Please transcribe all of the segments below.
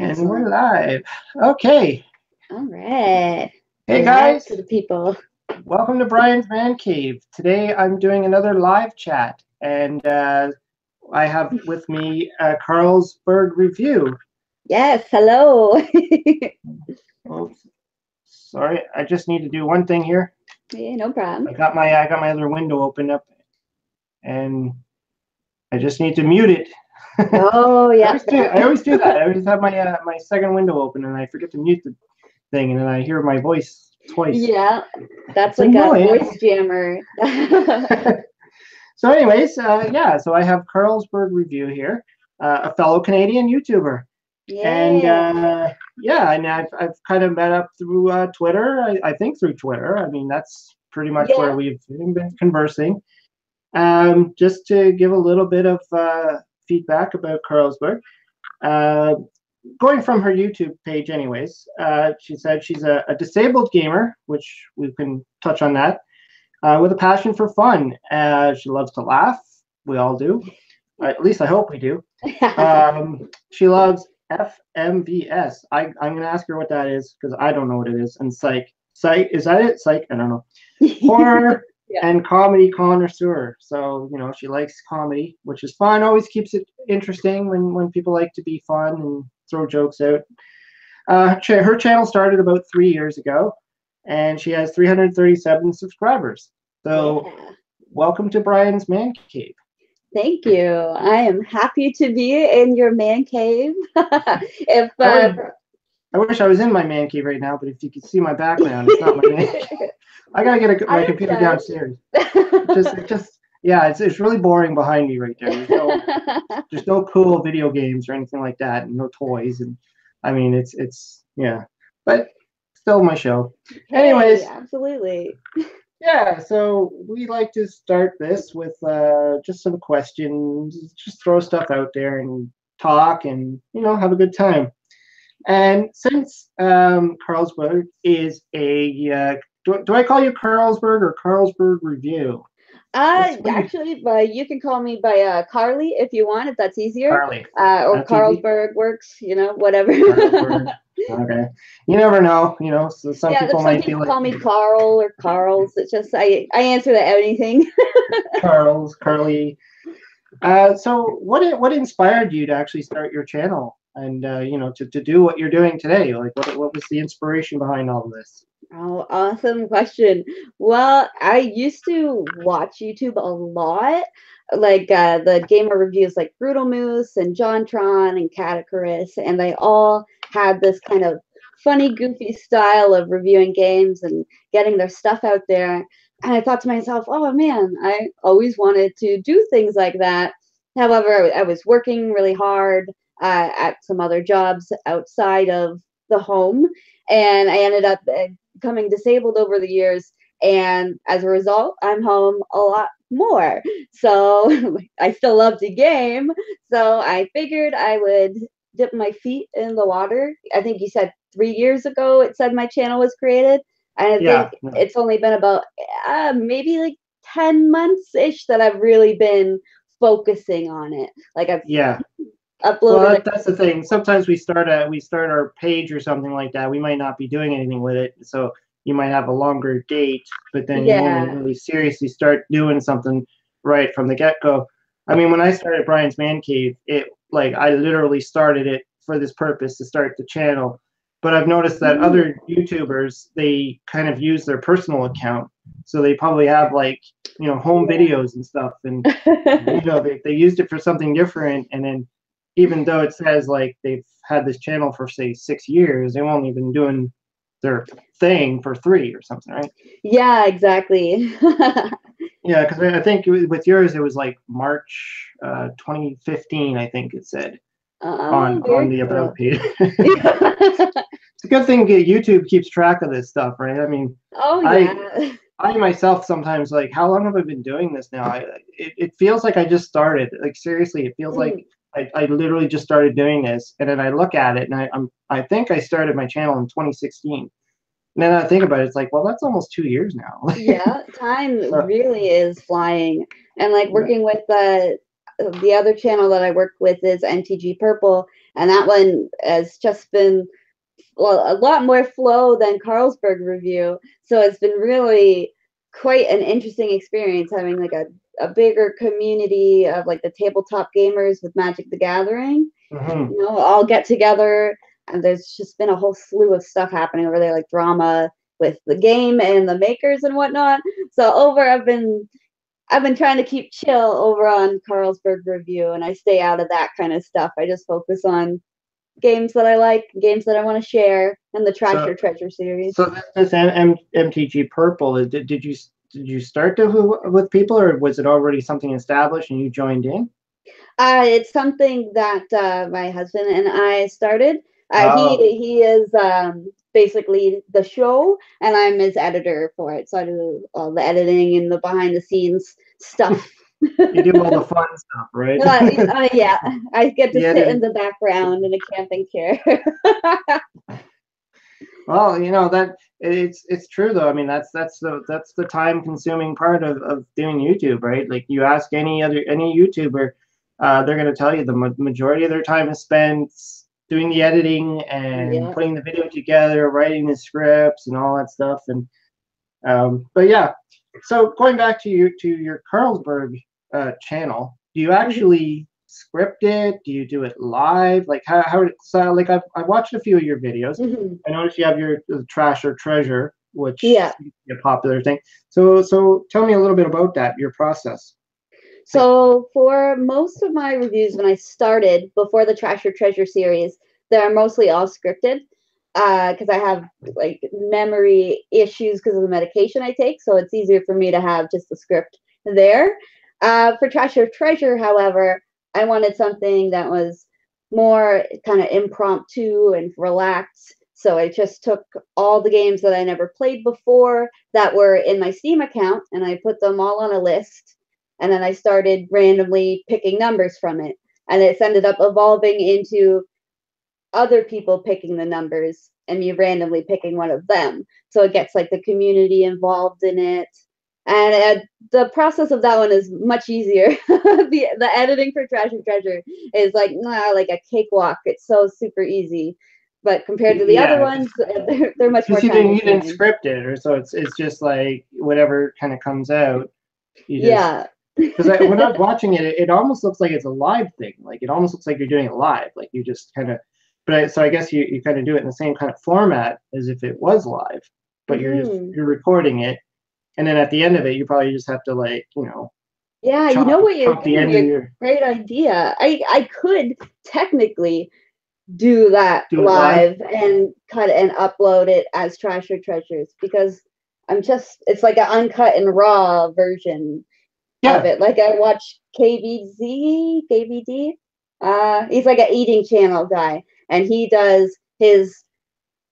And we're live. Okay. All right. Hey guys. To the people. Welcome to Brian's Man Cave. Today I'm doing another live chat, and I have with me KarlsburgReview. Yes. Hello. Oops. Sorry, I just need to do one thing here. Yeah, no problem. I got my other window open up, and I just need to mute it. Oh yeah. I always do that. I always have my my second window open, and I forget to mute the thing, and then I hear my voice twice. Yeah, that's like annoying. A voice jammer. So anyways, yeah, so I have KarlsburgReview here, a fellow Canadian YouTuber. Yeah. And yeah, and I've kind of met up through Twitter. I think through Twitter. I mean, that's pretty much where we've been conversing. Just to give a little bit of feedback about Karlsburg. Going from her YouTube page anyways, she said she's a disabled gamer, which we can touch on that, with a passion for fun. She loves to laugh. We all do. At least I hope we do. She loves FMVS. I'm going to ask her what that is because I don't know what it is. And psych, is that it? Psych? I don't know. Horror and comedy connoisseur. So, you know, she likes comedy, which is fun. Always keeps it interesting when people like to be fun and throw jokes out. Her channel started about 3 years ago, and she has 337 subscribers. So welcome to Brian's Man Cave. Thank you. I am happy to be in your man cave. I wish I was in my man cave right now, but if you could see my background, it's not my man cave. I gotta get my computer downstairs. Yeah, it's really boring behind me right there. There's no cool video games or anything like that, and no toys. And I mean, it's yeah, but still my show. Anyways, absolutely. Yeah, so we like to start this with just some questions, just throw stuff out there and talk and, you know, have a good time. And since Karlsburg is a, do I call you Karlsburg or KarlsburgReview? Actually, you can call me by Carly if you want, if that's easier. Carly. Or Karlsburg works, you know, whatever. Okay. You never know, you know, so some people might be like, call me Carl or Karls. It's just, I answer to anything. Carly. So what inspired you to actually start your channel and, you know, to do what you're doing today? Like, what was the inspiration behind all of this? Oh, awesome question. Well, I used to watch YouTube a lot, like the gamer reviews like Brutal Moose and JonTron and Catacarus, and they all had this kind of funny, goofy style of reviewing games and getting their stuff out there. And I thought to myself, oh man, I always wanted to do things like that. However, I was working really hard at some other jobs outside of the home, and I ended up becoming disabled over the years, and as a result I'm home a lot more, so I still love to game, so I figured I would dip my feet in the water. I think you said 3 years ago it said my channel was created, and I think it's only been about maybe like 10 months ish that I've really been focusing on it. Like I've uploaded. Well, that's the thing. Sometimes we start our page or something like that. We might not be doing anything with it, so you might have a longer date. But then you only really seriously start doing something right from the get-go. I mean, when I started Brian's Man Cave, I literally started it for this purpose, to start the channel. But I've noticed that other YouTubers, they kind of use their personal account, so they probably have like, you know, home videos and stuff, and you know, they used it for something different, and then, even though it says like they've had this channel for say 6 years, they've only been doing their thing for 3 or something, right? Yeah, exactly. Yeah, because I think with yours it was like March 2015, I think it said on the about page. It's a good thing YouTube keeps track of this stuff, right? I mean, I myself sometimes, like, how long have I been doing this now? It feels like I just started. Like, seriously, it feels like I literally just started doing this, and then I look at it, and I think I started my channel in 2016. And then I think about it, it's like, well, that's almost 2 years now. Yeah, time really is flying. And like working with the other channel that I work with is MTG Purple, and that one has just been a lot more flow than KarlsburgReview. So it's been really quite an interesting experience having like a bigger community of like the tabletop gamers with Magic the Gathering. You know, all get together, and there's just been a whole slew of stuff happening over there, like drama with the game and the makers and whatnot. So I've been trying to keep chill over on KarlsburgReview, and I stay out of that kind of stuff. I just focus on games that I like, games that I want to share, and the Trash or Treasure series. So this MTG Purple, did you start with people, or was it already something established and you joined in? It's something that my husband and I started. He is basically the show, and I'm his editor for it. So I do all the editing and the behind the scenes stuff. You do all the fun stuff, right? Yeah, I get to sit in the background in a camping chair. Well, you know that it's true though. I mean, that's the time-consuming part of doing YouTube, right? Like you ask any YouTuber, they're going to tell you the majority of their time is spent doing the editing and putting the video together, writing the scripts and all that stuff. And but yeah, so going back to your Karlsburg channel, do you actually script it? Do you do it live? Like how so like I've watched a few of your videos. I noticed you have your Trash or Treasure, which is a popular thing. So tell me a little bit about that, your process. So for most of my reviews when I started before the Trash or Treasure series, they're mostly all scripted because I have like memory issues because of the medication I take. So it's easier for me to have just the script there. For Trash or Treasure, however, I wanted something that was more kind of impromptu and relaxed. So I just took all the games that I never played before that were in my Steam account, and I put them all on a list. And then I started randomly picking numbers from it. And it's ended up evolving into other people picking the numbers and me randomly picking one of them. So it gets like the community involved in it. And the process of that one is much easier. the editing for Trash and Treasure is like a cakewalk. It's so super easy. But compared to the other ones, they're much more time. You didn't script it, or so it's just like whatever kind of comes out. Because when I was watching it, it almost looks like it's a live thing. Like it almost looks like you're doing it live. Like you just kind of, so I guess you kind of do it in the same kind of format as if it was live, but you're recording it, and then at the end of it, you probably just have to like Yeah, you know what you're doing. Great idea. I could technically do that live and cut and upload it as Trash or Treasures because it's like an uncut and raw version of it. Like I watch KVD. He's like an eating channel guy, and he does his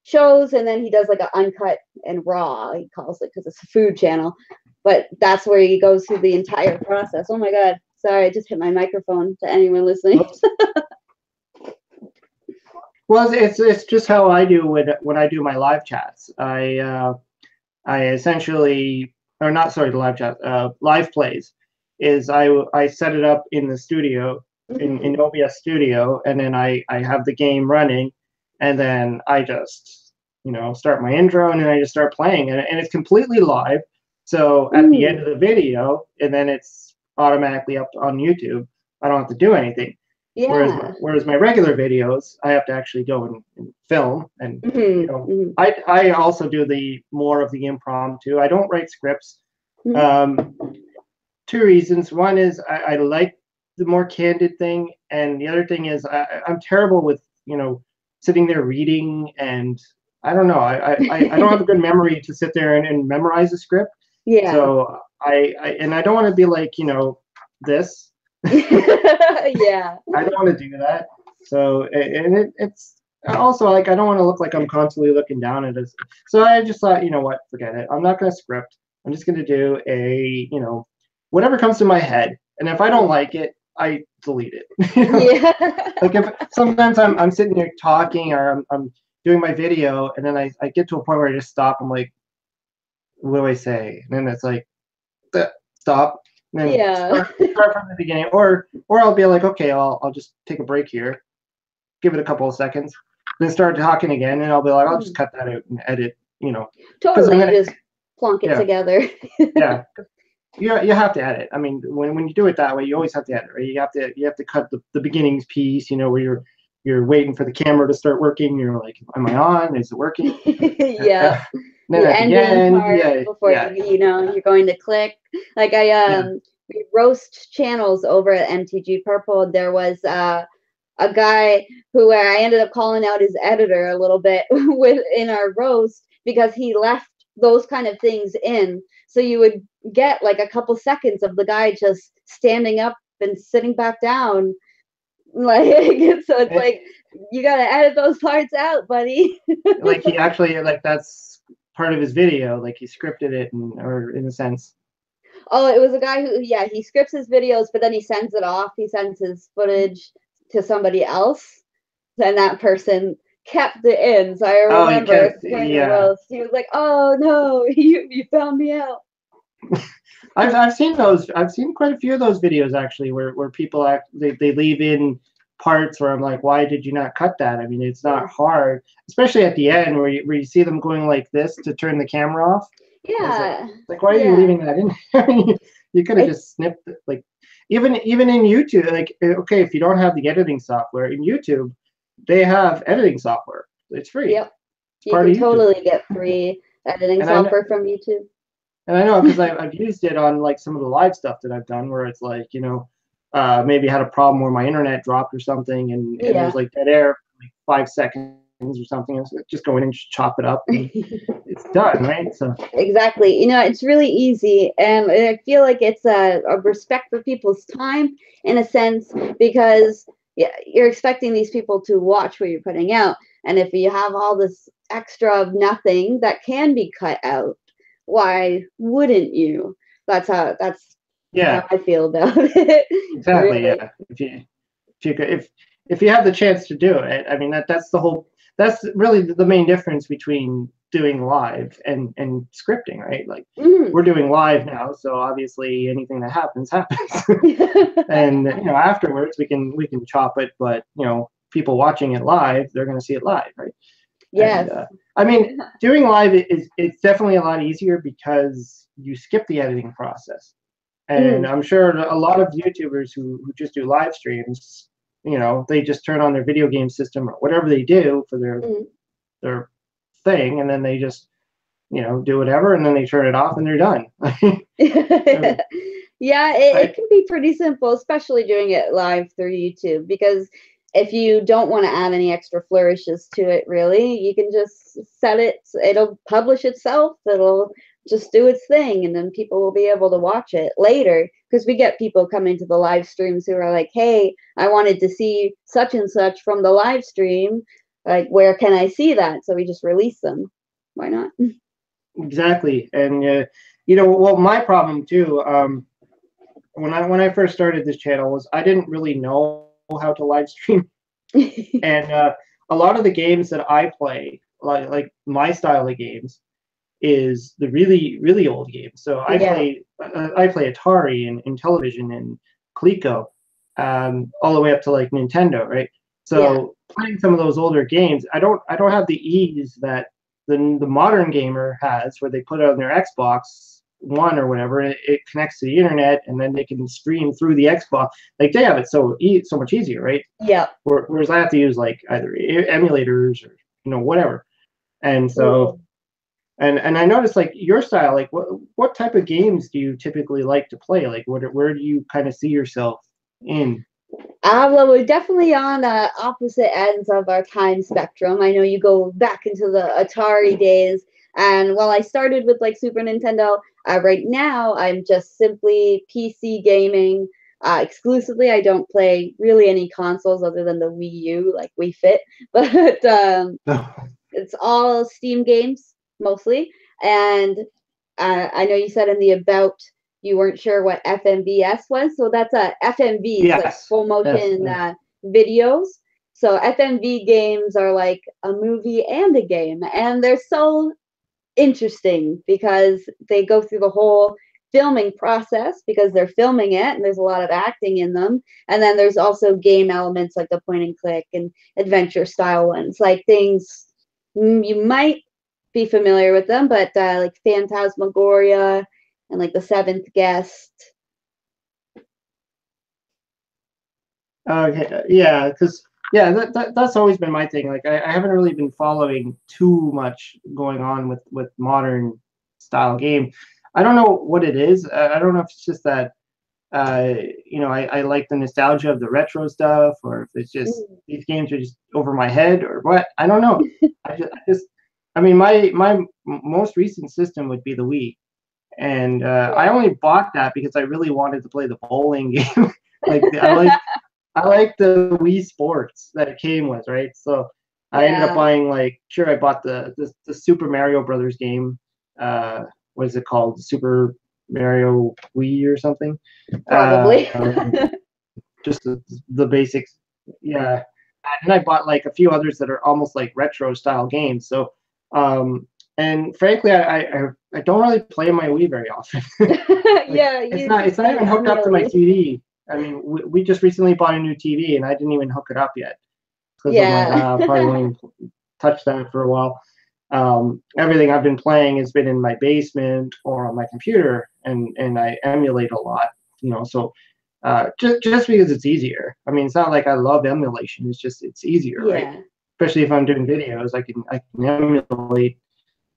shows, and then he does like an uncut and raw. He calls it because it's a food channel, but that's where he goes through the entire process. Oh my god! Sorry, I just hit my microphone to anyone listening. Well, it's just how I do when I do my live chats. I essentially, or not, sorry, the live chat, live plays, is I set it up in the studio, in OBS Studio, and then I have the game running, and then I just, start my intro, and then I just start playing, and it's completely live. So at the end of the video, and then it's automatically up on YouTube. I don't have to do anything. Yeah. Whereas my regular videos, I have to actually go and film, and I also do more of the impromptu. I don't write scripts. Two reasons. One is I like the more candid thing, and the other thing is I'm terrible with sitting there reading, and I don't know. I don't have a good memory to sit there and memorize a script. Yeah. So I don't want to be like this. Yeah. I don't want to do that. So it's also like I don't want to look like I'm constantly looking down at this. So I just thought, what, forget it. I'm not going to script. I'm just going to do a whatever comes to my head, and if I don't like it, I delete it. Yeah. Like if sometimes I'm sitting here talking, or I'm doing my video, and then I get to a point where I just stop. I'm like, what do I say? And then it's like, stop. And then Yeah. start from the beginning, or I'll be like, okay, I'll just take a break here, give it a couple of seconds, then start talking again, and I'll be like, I'll just cut that out and edit, because I'm Totally. You gonna, just plonk it yeah, together. yeah. You have to edit. I mean, when you do it that way, you always have to edit, right? You have to cut the beginnings piece, where you're waiting for the camera to start working. You're like, am I on? Is it working? Yeah. Then The at the ending end, part before you're going to click. Like yeah. we roast channels over at MTG Purple. There was a guy who I ended up calling out his editor a little bit in our roast because he left those kind of things in. So you would get like a couple seconds of the guy just standing up and sitting back down. Like so it's It, like you gotta edit those parts out, buddy. like he actually, like, that's part of his video. Like he scripted it, or in a sense. Oh, it was a guy who, yeah, he scripts his videos, but then he sends it off. He sends his footage to somebody else, and that person kept it in. So I Oh, he remember kept, during the yeah. roast, he was like, "Oh no, you found me out." I've seen those. I've seen quite a few of those videos actually, where people they leave in parts where I'm like, why did you not cut that? I mean, it's not hard, especially at the end where you see them going like this to turn the camera off. Yeah, It's like, why are you yeah. leaving that in? I mean, you could have just snipped it. Like, even in YouTube, like, okay, if you don't have the editing software in YouTube, they have editing software. It's free. Yep. It's You part can of YouTube. totally get free editing And I know, software from YouTube. because I've used it on like some of the live stuff that I've done, where it's like, maybe had a problem where my internet dropped or something, and there's Yeah. like dead air for like 5 seconds or something. And so just go in and just chop it up, and it's done, right? So Exactly. It's really easy. And I feel like it's a respect for people's time in a sense because you're expecting these people to watch what you're putting out. And if you have all this extra of nothing that can be cut out, why wouldn't you? That's yeah, how I feel about it. exactly. Really. Yeah, if you have the chance to do it, I mean, that's really the main difference between doing live and scripting, right? Like, Mm. we're doing live now, so obviously anything that happens. And afterwards we can chop it, but people watching it live, they're going to see it live, right? And Yes. I mean, doing live it's definitely a lot easier because you skip the editing process. And Mm. I'm sure a lot of YouTubers who just do live streams, they just turn on their video game system or whatever they do for Mm. their thing, and then they just do whatever, and then they turn it off and they're done. Yeah, it I, can be pretty simple, especially doing it live through YouTube, because if you don't want to add any extra flourishes to it, really, you can just set it, it'll publish itself, it'll just do its thing, and then people will be able to watch it later. Because we get people coming to the live streams who are like, hey, I wanted to see such and such from the live stream. Like, where can I see that? So we just release them. Why not? exactly. And well, my problem too, when I first started this channel, was I didn't really know how to live stream. And a lot of the games that I play, like my style of games, is the really really old games. So Yeah, I play Atari and Intellivision and Coleco, all the way up to like Nintendo, right? yeah. So playing some of those older games, I don't have the ease that the modern gamer has, where they put it on their Xbox One or whatever, and it connects to the internet, and then they can stream through the Xbox. Like, they have it so much easier, right? Yeah. Whereas I have to use like either emulators or whatever. And so, Totally. and I noticed, like, your style, like, what type of games do you typically like to play? Like, where do you kind of see yourself in? Well, we're definitely on opposite ends of our time spectrum. I know you go back into the Atari days, and while I started with like Super Nintendo, right now I'm just simply PC gaming exclusively. I don't play really any consoles other than the Wii U, like Wii Fit, but it's all Steam games mostly. And I know you said in the about you weren't sure what FMVS was, so that's a FMVs, like Yes, full yes, motion yes. videos. So FMV games are like a movie and a game, and they're so interesting because they go through the whole filming process because they're filming it and there's a lot of acting in them. And then there's also game elements like the point and click and adventure style ones, like things you might be familiar with them, but like Phantasmagoria and like The Seventh Guest. Okay, yeah, because that's always been my thing. Like I haven't really been following too much going on with modern style game. I don't know what it is. I don't know if it's just that I like the nostalgia of the retro stuff, or if it's just these games are just over my head, or what. I don't know. I mean, my most recent system would be the Wii, and I only bought that because I really wanted to play the bowling game. Like I like the Wii Sports that it came with, right? So I ended up buying I bought the Super Mario Brothers game. What is it called? Super Mario Wii or something? Probably. Just the basics. Yeah. And I bought like a few others that are almost like retro style games. So and frankly, I don't really play my Wii very often. It's not even hooked up to my TV. I mean, we just recently bought a new TV, and I didn't even hook it up yet because I'm like, probably won't even touch that for a while. Everything I've been playing has been in my basement or on my computer, and I emulate a lot, So just because it's easier. I mean, it's not like I love emulation. It's just it's easier, right? Especially if I'm doing videos, I can emulate.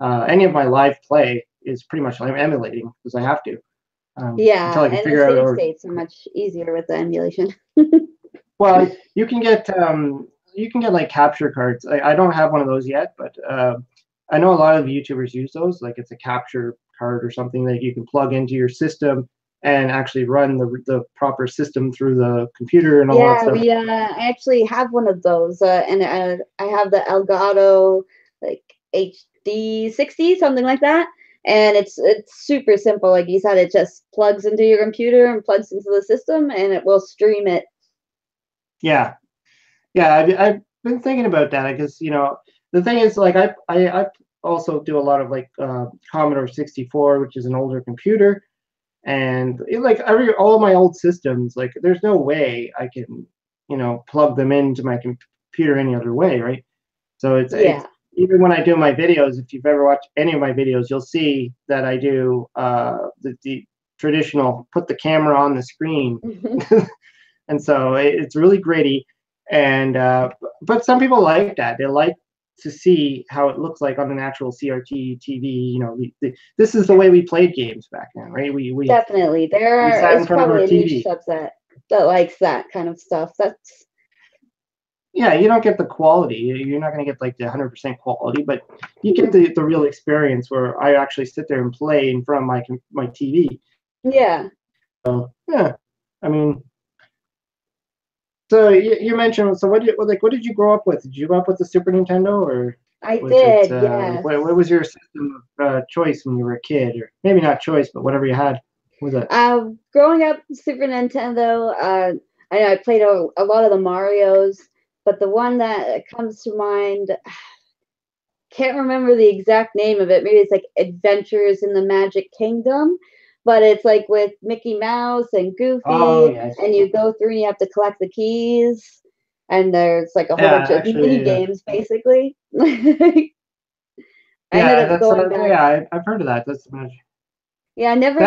Any of my live play is pretty much I'm emulating because I have to. Until I can figure out. And the save states are much easier with the emulation. Well, you can get like capture cards. I don't have one of those yet, but I know a lot of YouTubers use those. Like it's a capture card or something that you can plug into your system and actually run the proper system through the computer and all that stuff. I actually have one of those, and I have the Elgato like HD 60, something like that. And it's super simple. Like you said, it just plugs into your computer and plugs into the system, and it will stream it. Yeah. I've been thinking about that because the thing is, like I also do a lot of like Commodore 64, which is an older computer, and all of my old systems, like there's no way I can plug them into my computer any other way, right? So it's even when I do my videos, if you've ever watched any of my videos, you'll see that I do the traditional put the camera on the screen. And so it's really gritty. And but some people like that. They like to see how it looks like on an actual CRT TV. This is the way we played games back then, right? We definitely there's probably a niche subset that likes that kind of stuff. You don't get the quality. You're not going to get like the 100% quality, but you get the real experience where I actually sit there and play in front of my TV. Yeah. So I mean, so you mentioned. So what did you grow up with? Did you grow up with the Super Nintendo, or I did? Yeah. What was your system of choice when you were a kid, or maybe not choice, but whatever you had? What was it? Growing up, Super Nintendo. I know I played a lot of the Marios. But the one that comes to mind, can't remember the exact name of it. Maybe it's like Adventures in the Magic Kingdom, but it's like with Mickey Mouse and Goofy, and you go through and you have to collect the keys, and there's like a whole bunch of mini games, basically. I ended up going back. I've heard of that. That's magic. Yeah, I never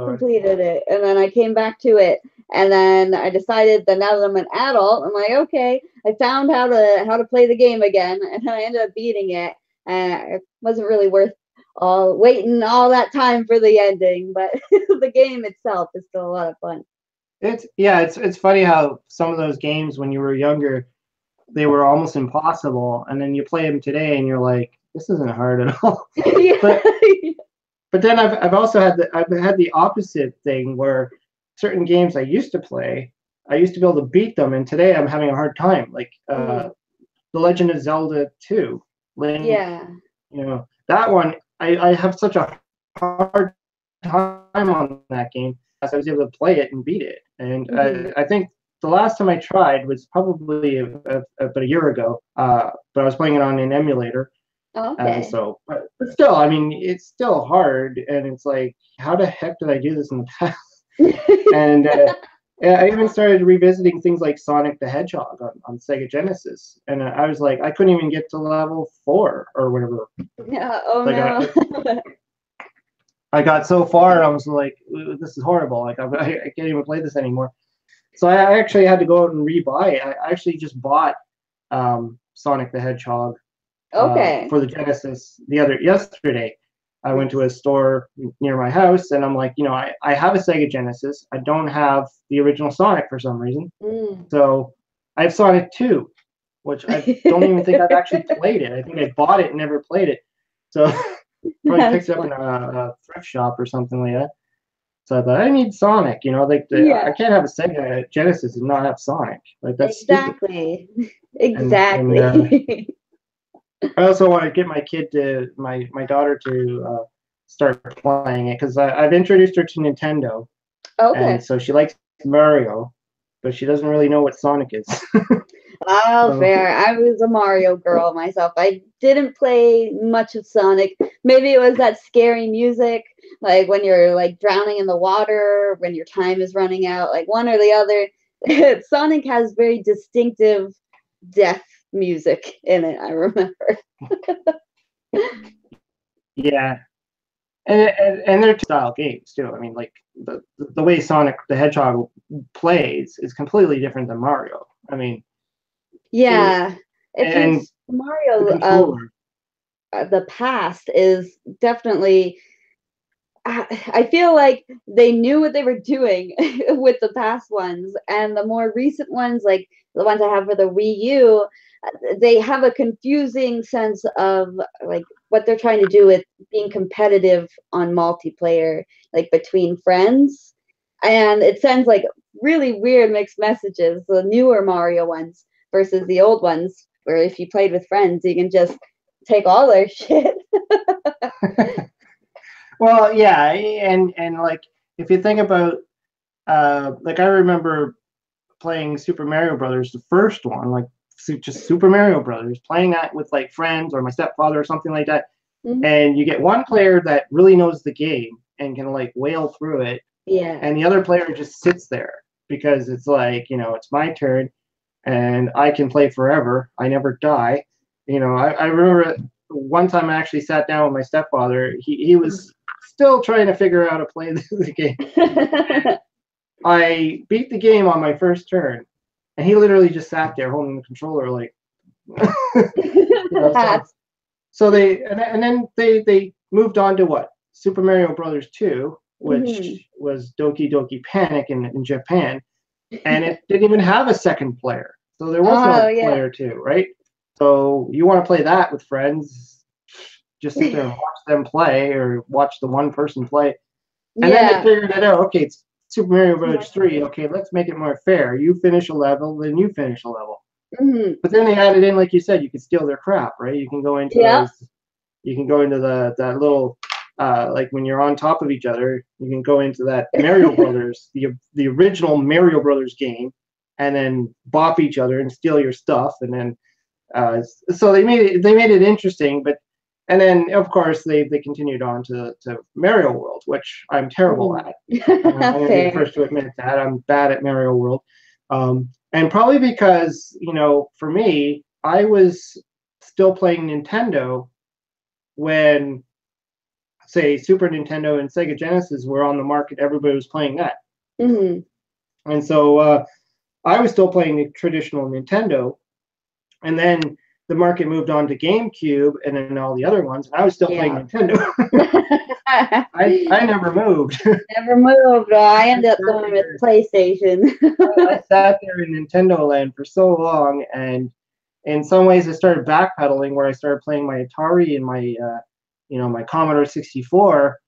completed it, and then I came back to it, and then I decided that now that I'm an adult, I'm like, okay, I found how to play the game again, and I ended up beating it, and it wasn't really worth waiting all that time for the ending, but the game itself is still a lot of fun. It's funny how some of those games when you were younger, they were almost impossible, and then you play them today, and you're like, this isn't hard at all. But then I've also had the opposite thing where certain games I used to play, I used to be able to beat them, and today I'm having a hard time. Like The Legend of Zelda 2. Link, that one I have such a hard time on that game. As I was able to play it and beat it, and I think the last time I tried was probably about a year ago. But I was playing it on an emulator. Okay. But still, I mean, it's still hard, and it's like, how the heck did I do this in the past? And yeah, I even started revisiting things like Sonic the Hedgehog on Sega Genesis, and I was like, I couldn't even get to level 4 or whatever. Yeah. Oh Like no. I got so far, I was like, this is horrible. Like I can't even play this anymore. So I actually had to go out and rebuy it. I actually just bought Sonic the Hedgehog Okay. for the Genesis yesterday. I went to a store near my house, and I'm like, I have a Sega Genesis. I don't have the original Sonic for some reason. Mm. So I have Sonic 2, which I don't even think I've actually played it. I think I bought it and never played it. So probably picked That's it up fun. in a thrift shop or something like that. So I thought, I need Sonic, like I Yeah. can't have a Sega Genesis and not have Sonic. Like that's stupid. Exactly. And Exactly. I also want to get my daughter to start playing it because I've introduced her to Nintendo, and Okay. so she likes Mario, but she doesn't really know what Sonic is. Oh, So fair. I was a Mario girl myself. I didn't play much of Sonic. Maybe it was that scary music, like when you're like drowning in the water, when your time is running out, like one or the other. Sonic has very distinctive death music in it, I remember. yeah, and they're style games too. I mean, like the way Sonic the Hedgehog plays is completely different than Mario. I mean, it, Yeah. It and feels the Mario of controller. the past is definitely I feel like they knew what they were doing with the past ones, and the more recent ones, like the ones I have for the Wii U, they have a confusing sense of like what they're trying to do with being competitive on multiplayer, like between friends, and it sends like really weird mixed messages. The newer Mario ones versus the old ones, where if you played with friends, you can just take all their shit. Well, yeah, and like if you think about like I remember playing Super Mario Brothers, the first one, like just Super Mario Brothers, playing that with like friends or my stepfather or something like that, Mhm. and you get one player that really knows the game and can like whale through it, Yeah. and the other player just sits there because it's like, it's my turn and I can play forever. I never die. I remember one time I actually sat down with my stepfather. He was still trying to figure out how to play the game. I beat the game on my first turn, and he literally just sat there holding the controller, like, so and then they moved on to what Super Mario Brothers 2, Mhm. which was Doki Doki Panic in Japan, and it didn't even have a second player, so there was Oh no yeah. player 2, right? So you want to play that with friends, just sit there and watch them play or watch the one person play. And then they Yeah. figured it out. Okay, it's Super Mario Bros. 3. Okay, let's make it more fair. You finish a level, then you finish a level. Mhm. But then they added in, like you said, you can steal their crap, right? You can go into Yep. those. You can go into that little, like when you're on top of each other. You can go into that Mario Brothers, the original Mario Brothers game, and then bop each other and steal your stuff. And then so they made it interesting, but and then of course they continued on to Mario World, which I'm terrible Mhm. at. I'm going to be the Fair. first to admit that I'm bad at Mario World, and probably because for me I was still playing Nintendo when say Super Nintendo and Sega Genesis were on the market. Everybody was playing that, Mhm. and so I was still playing the traditional Nintendo. And then the market moved on to GameCube and then all the other ones. And I was still playing Yeah. Nintendo. I never moved. Never moved. Oh, I I ended up sat going with there. PlayStation. I sat there in Nintendo land for so long, and in some ways, I started backpedaling where I started playing my Atari and my Commodore 64.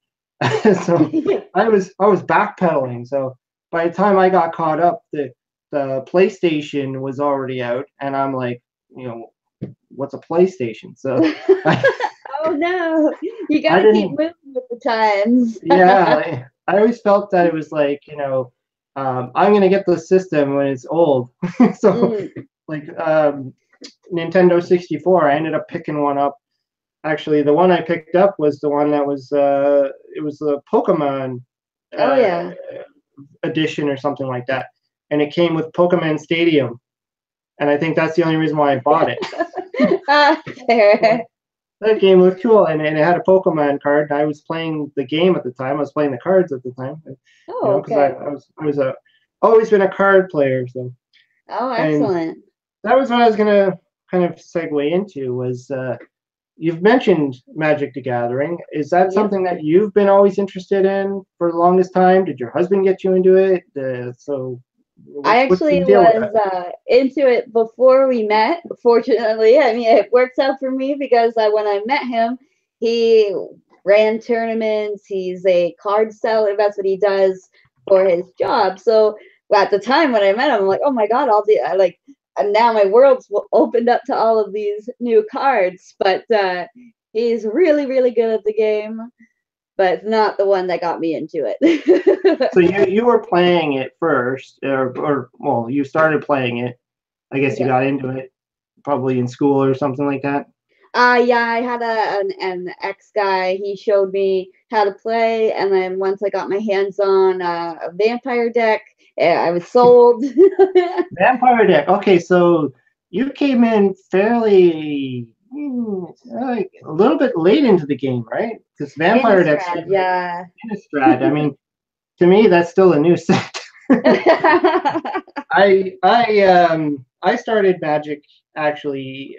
So I was backpedaling. So by the time I got caught up, the PlayStation was already out, and I'm like, what's a PlayStation? So I, Oh no, you I gotta keep didn't. moving with the times. Yeah, I always felt that it was like, I'm gonna get the system when it's old. So Mm. like Nintendo 64, I ended up picking one up actually, the one I picked up was the one that was it was the Pokemon Oh yeah. edition or something like that, and it came with Pokemon Stadium, and I think that's the only reason why I bought it. Fair. That game looked cool, and it had a Pokemon card. And I was playing the game at the time. I was playing the cards at the time, you Oh, know, because okay. I was always been a card player. So, Oh, and excellent. that was what I was gonna kind of segue into was you've mentioned Magic the Gathering. Is that Yep. something that you've been always interested in for the longest time? Did your husband get you into it? So I what's the actually deal with was that? into it before we met. Fortunately, I mean, it works out for me because when I met him, he ran tournaments. He's a card seller. That's what he does for his job. So at the time when I met him, I'm like, oh my god, and now my world's opened up to all of these new cards. But he's really, really good at the game, but it's not the one that got me into it. So you were playing it first, or well, you started playing it. I guess you Yeah. got into it probably in school or something like that. Yeah, I had an ex guy. He showed me how to play, and then once I got my hands on a vampire deck, I was sold. Vampire deck. Okay, so you came in fairly like a little bit late into the game, right? Because vampire decks are Innistrad, yeah. Innistrad. I mean, to me, that's still a new set. I started Magic actually.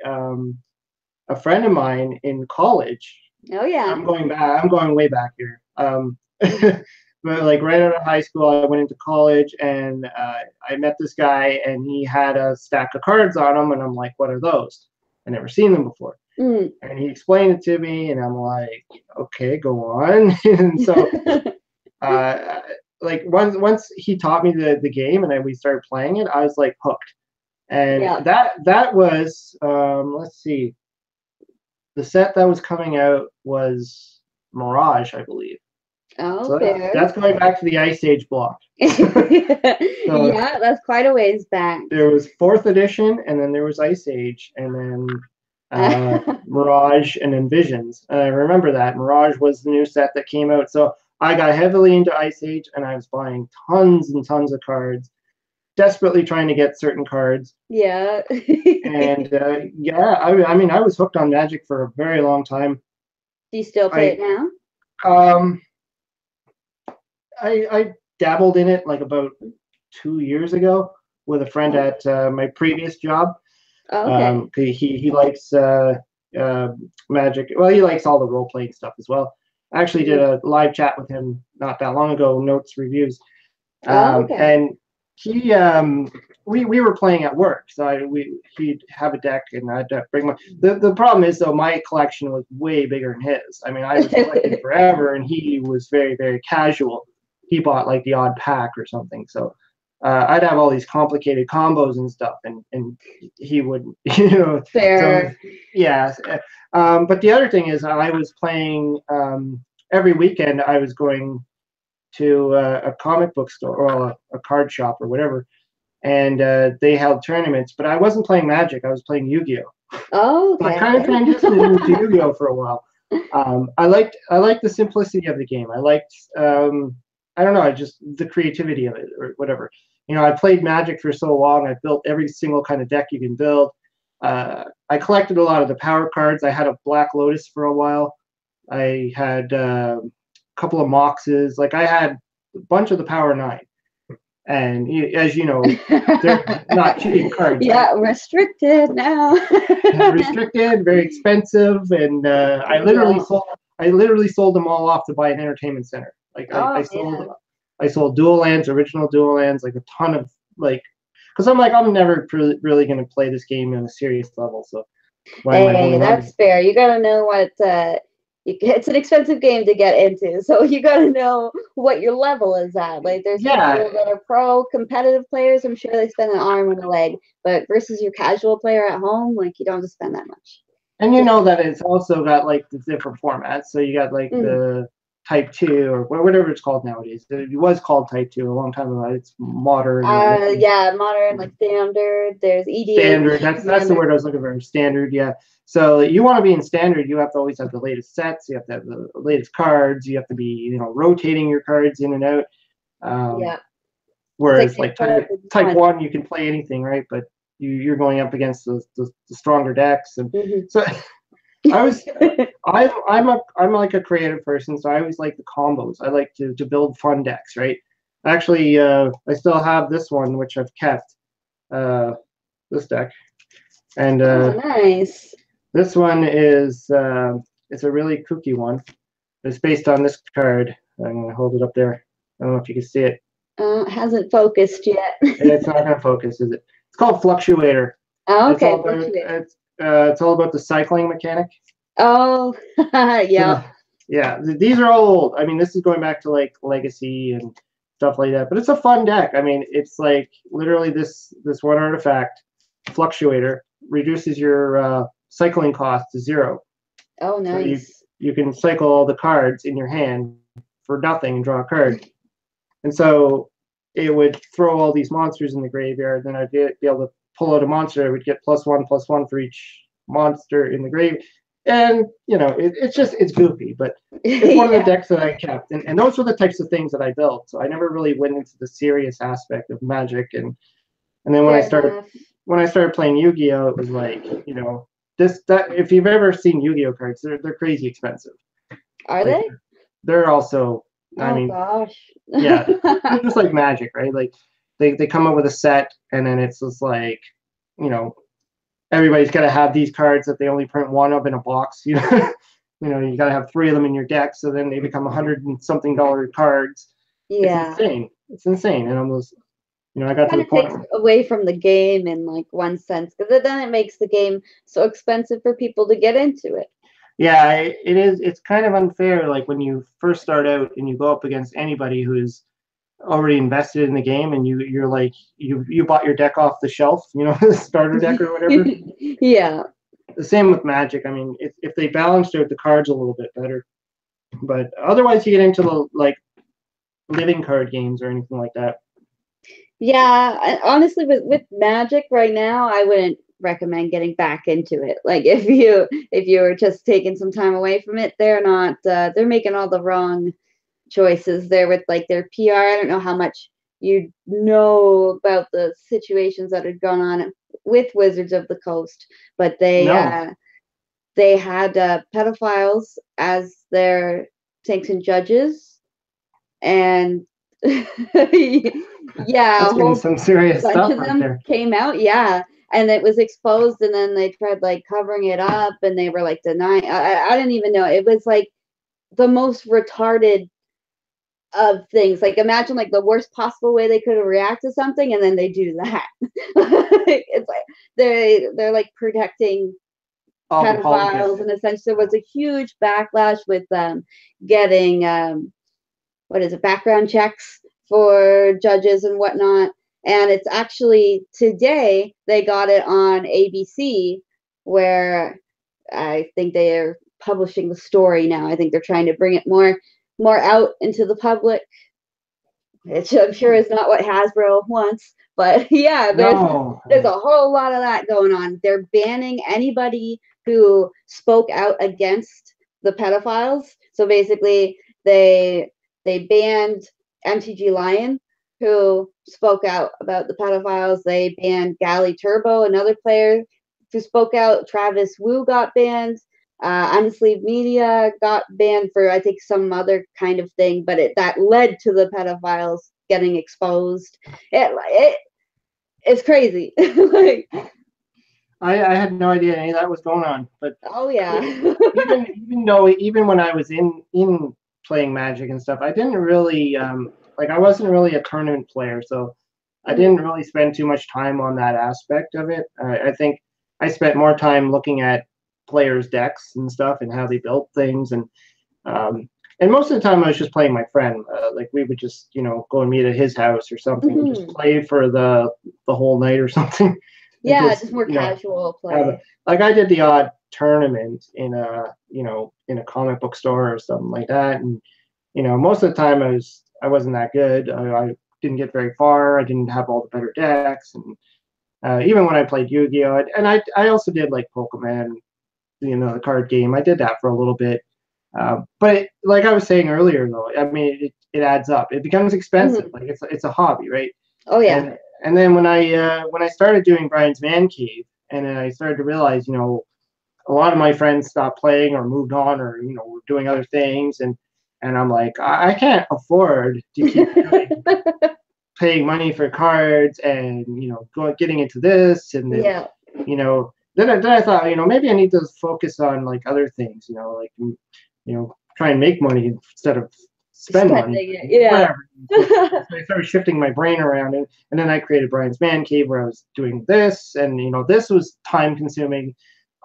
A friend of mine in college. Oh yeah. I'm going back. I'm going way back here. But like right out of high school, I went into college, and I met this guy, and he had a stack of cards on him, and I'm like, "What are those?" I never seen them before, Mm. and he explained it to me, and I'm like, "Okay, go on." And so, uh, like once he taught me the game, and then we started playing it, I was like hooked. And Yeah. that was let's see, the set that was coming out was Mirage, I believe. Oh, So fair. that's going back to the Ice Age block. So Yeah, that's quite a ways back. there was fourth edition, and then there was Ice Age, and then Mirage, and then Visions. And I remember that Mirage was the new set that came out. So I got heavily into Ice Age, and I was buying tons and tons of cards, desperately trying to get certain cards. Yeah. And yeah, I mean, I was hooked on Magic for a very long time. Do you still play it now? Um, I dabbled in it like about 2 years ago with a friend Oh, at my previous job. okay. He likes Magic. Well, he likes all the role playing stuff as well. I actually did a live chat with him not that long ago, notes reviews, Oh, okay. and he we were playing at work, so he'd have a deck, and I'd bring my. The problem is though, my collection was way bigger than his. I mean, I was collecting forever, and he was very, very casual. He bought like the odd pack or something, so I'd have all these complicated combos and stuff, and he wouldn't, you know. So Fair. yeah, but the other thing is, I was playing every weekend. I was going to a comic book store or a card shop or whatever, and they held tournaments. But I wasn't playing Magic; I was playing Yu-Gi-Oh. Oh, So I okay. kind of transitioned into Yu-Gi-Oh for a while. I liked the simplicity of the game. I liked I don't know, just the creativity of it or whatever. You know, I played Magic for so long. I built every single kind of deck you can build. I collected a lot of the power cards. I had a Black Lotus for a while. I had a couple of Moxes. Like I had a bunch of the Power Nine. And as you know, they're not cheap cards, right? Yeah, restricted now. Restricted, very expensive, and Yeah. I literally sold them all off to buy an entertainment center. Like Oh, yeah. I sold dual lands, original dual lands, like a ton of like, because I'm like I'm never really going to play this game on a serious level, so why am I Hey, holding on to that's it? fair. You gotta know what it's an expensive game to get into, so you gotta know what your level is at. Like, there's Yeah, people that are pro competitive players. I'm sure they spend an arm and a leg, but versus your casual player at home, like you don't have to spend that much. and you Just know that it's also got like the different formats. So you got like mm, the Type 2 or whatever it's called nowadays. It was called Type 2 a long time ago. It's modern. Yeah, modern, like standard. There's EDH. Standard. That's the word I was looking for. Standard. Yeah. So you want to be in standard. You have to always have the latest sets. You have to have the latest cards. You have to be rotating your cards in and out. Yeah. Whereas like type 1, you can play anything, right? But you're going up against the stronger decks, and so I'm like a creative person, so I always like the combos. I like to build fun decks, right? Actually, I still have this one, which I've kept, this deck, and nice. This one is it's a really kooky one. It's based on this card. I'm gonna hold it up there. I don't know if you can see it. It hasn't focused yet. It's not gonna focus, is it? It's called Fluctuator. Oh, okay. It's all about the cycling mechanic. Oh, yeah. Yeah, these are all old. I mean, this is going back to like Legacy and stuff like that. But it's a fun deck. I mean, it's like literally this one artifact, Fluctuator, reduces your cycling cost to 0. Oh, nice. So you can cycle all the cards in your hand for nothing and draw a card. And so it would throw all these monsters in the graveyard. Then I'd be able to pull out a monster. I would get +1/+1 for each monster in the grave. And, it's goofy, but it's one of the decks that I kept. And those were the types of things that I built. So I never really went into the serious aspect of Magic. And then when I started playing Yu-Gi-Oh, it was like, if you've ever seen Yu-Gi-Oh cards, they're crazy expensive. Are they? They're also, gosh. Yeah, they're just like Magic, right? Like they come up with a set, and then it's just like, everybody's got to have these cards that they only print one of in a box. You got to have 3 of them in your deck, so then they become $100 and something cards. Yeah, it's insane. And almost, I got to the point takes away from the game in like one sense, because then it makes the game so expensive for people to get into it. Yeah, it is. It's kind of unfair. Like when you first start out and you go up against anybody who's already invested in the game, and you're like you bought your deck off the shelf, the starter deck or whatever. Yeah. The same with Magic. I mean, if they balanced out the cards a little bit better, but otherwise you get into the like living card games or anything like that. Yeah, honestly, with Magic right now, I wouldn't recommend getting back into it. Like if you were just taking some time away from it, they're making all the wrong choices there with like their PR. I don't know how much you know about the situations that had gone on with Wizards of the Coast, but they had pedophiles as their sanctioned judges, and yeah, that's some serious stuff bunch of them there. Came out, yeah, and it was exposed, and then they tried like covering it up, and they were like denying. I didn't even know. It was like the most retarded of things. Like imagine like the worst possible way they could have reacted to something, and then they do that. It's like they're like protecting pedophiles in a sense. There was a huge backlash with getting background checks for judges and whatnot. And it's actually today they got it on ABC, where I think they are publishing the story now. I think they're trying to bring it more out into the public, which I'm sure is not what Hasbro wants. But yeah, there's a whole lot of that going on. They're banning anybody who spoke out against the pedophiles. So basically, they banned MTG Lion, who spoke out about the pedophiles. They banned Galley Turbo, another player who spoke out. Travis Wu got banned. Unsleeved Media got banned for, I think, some other kind of thing, but that led to the pedophiles getting exposed. It's crazy. Like, I had no idea any of that was going on. But oh yeah, even when I was in playing Magic and stuff, I didn't really I wasn't really a tournament player, so I didn't really spend too much time on that aspect of it. I think I spent more time looking at players' decks and stuff and how they built things, and most of the time I was just playing my friend. Like we would just go and meet at his house or something, and just play for the whole night or something. Yeah, just more casual play. Like I did the odd tournament in a comic book store or something like that, and most of the time I wasn't that good. I didn't get very far. I didn't have all the better decks, and even when I played Yu-Gi-Oh, and I also did like Pokemon, the card game. I did that for a little bit. But like I was saying earlier, though, I mean, it adds up. It becomes expensive. Like it's a hobby, right? Oh yeah. And then when I started doing Brian's Man Cave, and then I started to realize, a lot of my friends stopped playing or moved on, or were doing other things, and I'm like, I can't afford to keep paying money for cards, and getting into this, and then Yeah. then I thought, maybe I need to focus on like other things, like try and make money instead of spend money. Yeah. Whatever. So I started shifting my brain around, and then I created Brian's Man Cave, where I was doing this, and this was time consuming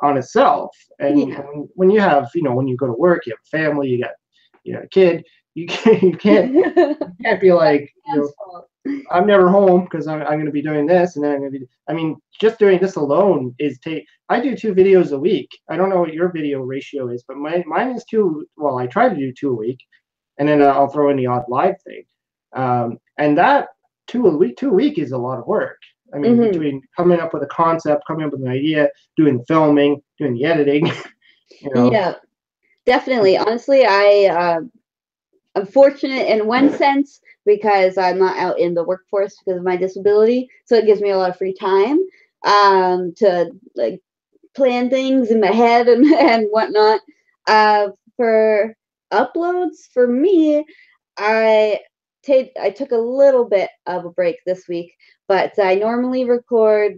on itself. And when you have, when you go to work, you have a family, you got a kid, you can't be like, I'm never home because I'm going to be doing this, and then I'm going to be. I mean, just doing this alone I do 2 videos a week. I don't know what your video ratio is, but mine is 2. Well, I try to do 2 a week, and then I'll throw in the odd live thing. And that 2 a week is a lot of work. I mean, between coming up with a concept, coming up with an idea, doing the filming, doing the editing. Yeah, definitely. Honestly, I'm fortunate in one sense because I'm not out in the workforce because of my disability, so it gives me a lot of free time to like plan things in my head and whatnot. For uploads, for me, I took a little bit of a break this week, but I normally record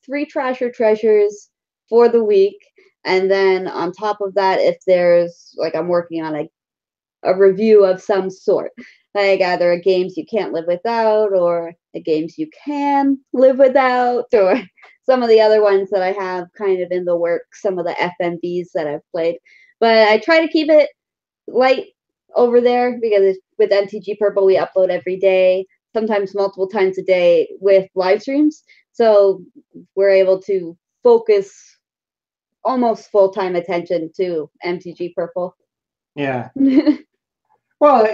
3 trash or treasures for the week, and then on top of that, if there's like I'm working on a review of some sort, like either a games you can't live without, or a games you can live without, or some of the other ones that I have kind of in the works, some of the FMVs that I've played. But I try to keep it light over there because with MTG Purple we upload every day, sometimes multiple times a day with live streams. So we're able to focus almost full-time attention to MTG Purple. Yeah. Well,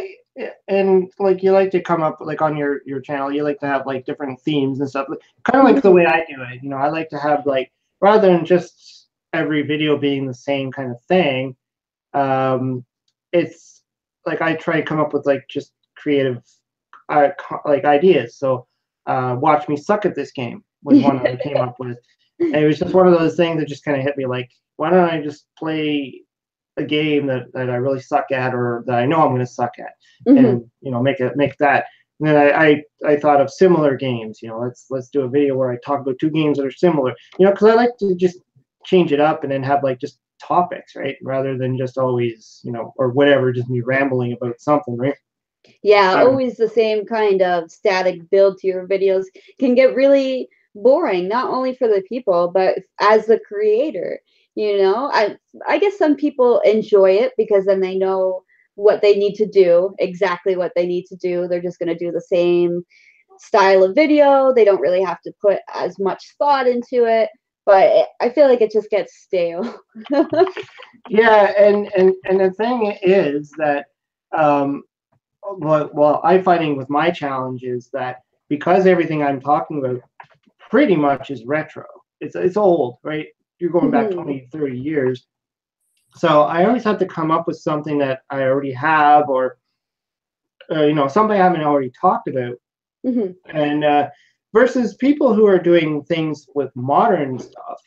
and like you like to come up like on your channel, you like to have like different themes and stuff, kind of like the way I do it. I like to have like, rather than just every video being the same kind of thing, it's like I try to come up with like just creative like ideas. So watch me suck at this game was one that I came up with, and it was just one of those things that just kind of hit me like, why don't I just play a game that I really suck at, or that I know I'm going to suck at, and make that. And then I thought of similar games. Let's do a video where I talk about 2 games that are similar. Because I like to just change it up and then have like just topics, right, rather than just always or whatever, just me rambling about something, right? Yeah, always the same kind of static build to your videos can get really boring, not only for the people, but as the creator. I guess some people enjoy it because then they know what they need to do, exactly what they need to do. They're just going to do the same style of video. They don't really have to put as much thought into it, but I feel like it just gets stale. Yeah, and the thing is that well, I'm finding with my challenge is that because everything I'm talking about pretty much is retro. It's old, right? You're going back 20, 30 years. So I always have to come up with something that I already have, or something I haven't already talked about. And versus people who are doing things with modern stuff,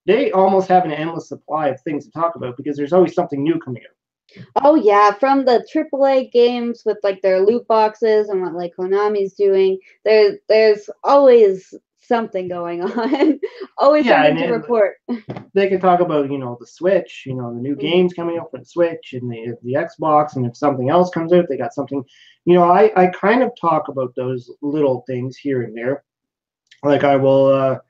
they almost have an endless supply of things to talk about because there's always something new coming out. Oh yeah, from the AAA games with like their loot boxes and what like Konami's doing, there's always something going on. Always something to report. They can talk about the Switch, the new games coming up for the Switch and the Xbox, and if something else comes out, they got something. I kind of talk about those little things here and there. Like I will,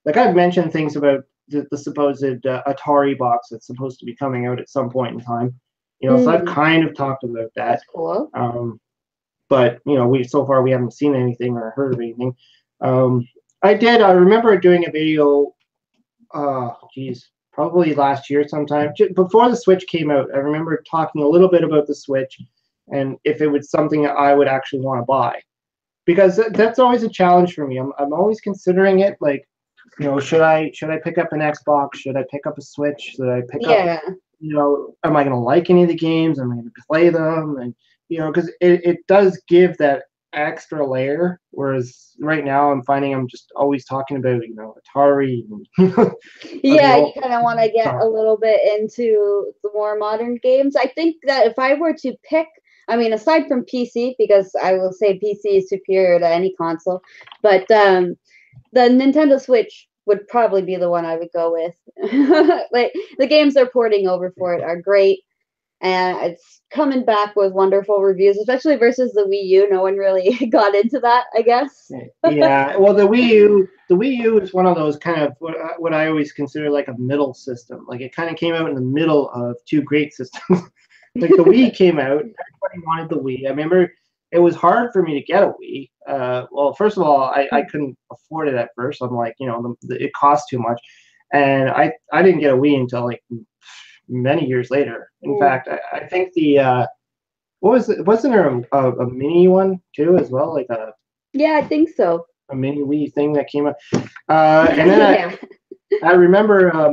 like I've mentioned things about the supposed Atari box that's supposed to be coming out at some point in time. So I've kind of talked about that. That's cool. But we haven't seen anything or heard of anything. I remember doing a video, probably last year sometime, before the Switch came out. I remember talking a little bit about the Switch, and if it was something that I would actually want to buy, because that's always a challenge for me. I'm always considering it, like, should I pick up an Xbox? Should I pick up a Switch? Should I pick up, am I going to like any of the games? Am I going to play them? And because it does give that extra layer. Whereas right now I'm finding I'm just always talking about Atari. And, yeah, you kind of want to get a little bit into the more modern games. I think that if I were to pick, I mean, aside from PC, because I will say PC is superior to any console, but the Nintendo Switch would probably be the one I would go with. Like the games they're porting over for it are great, and it's coming back with wonderful reviews, especially versus the Wii U. No one really got into that, I guess. Yeah, well, the Wii U is one of those kind of what I always consider like a middle system. Like it kind of came out in the middle of two great systems. Like the Wii came out, everybody wanted the Wii. I remember it was hard for me to get a Wii. Well, first of all, I couldn't afford it at first. I'm like, it cost too much, and I didn't get a Wii until like many years later. In fact, I think the what was it? Wasn't there a mini one too as well, like a I think so, a mini Wii thing that came up, and then I remember.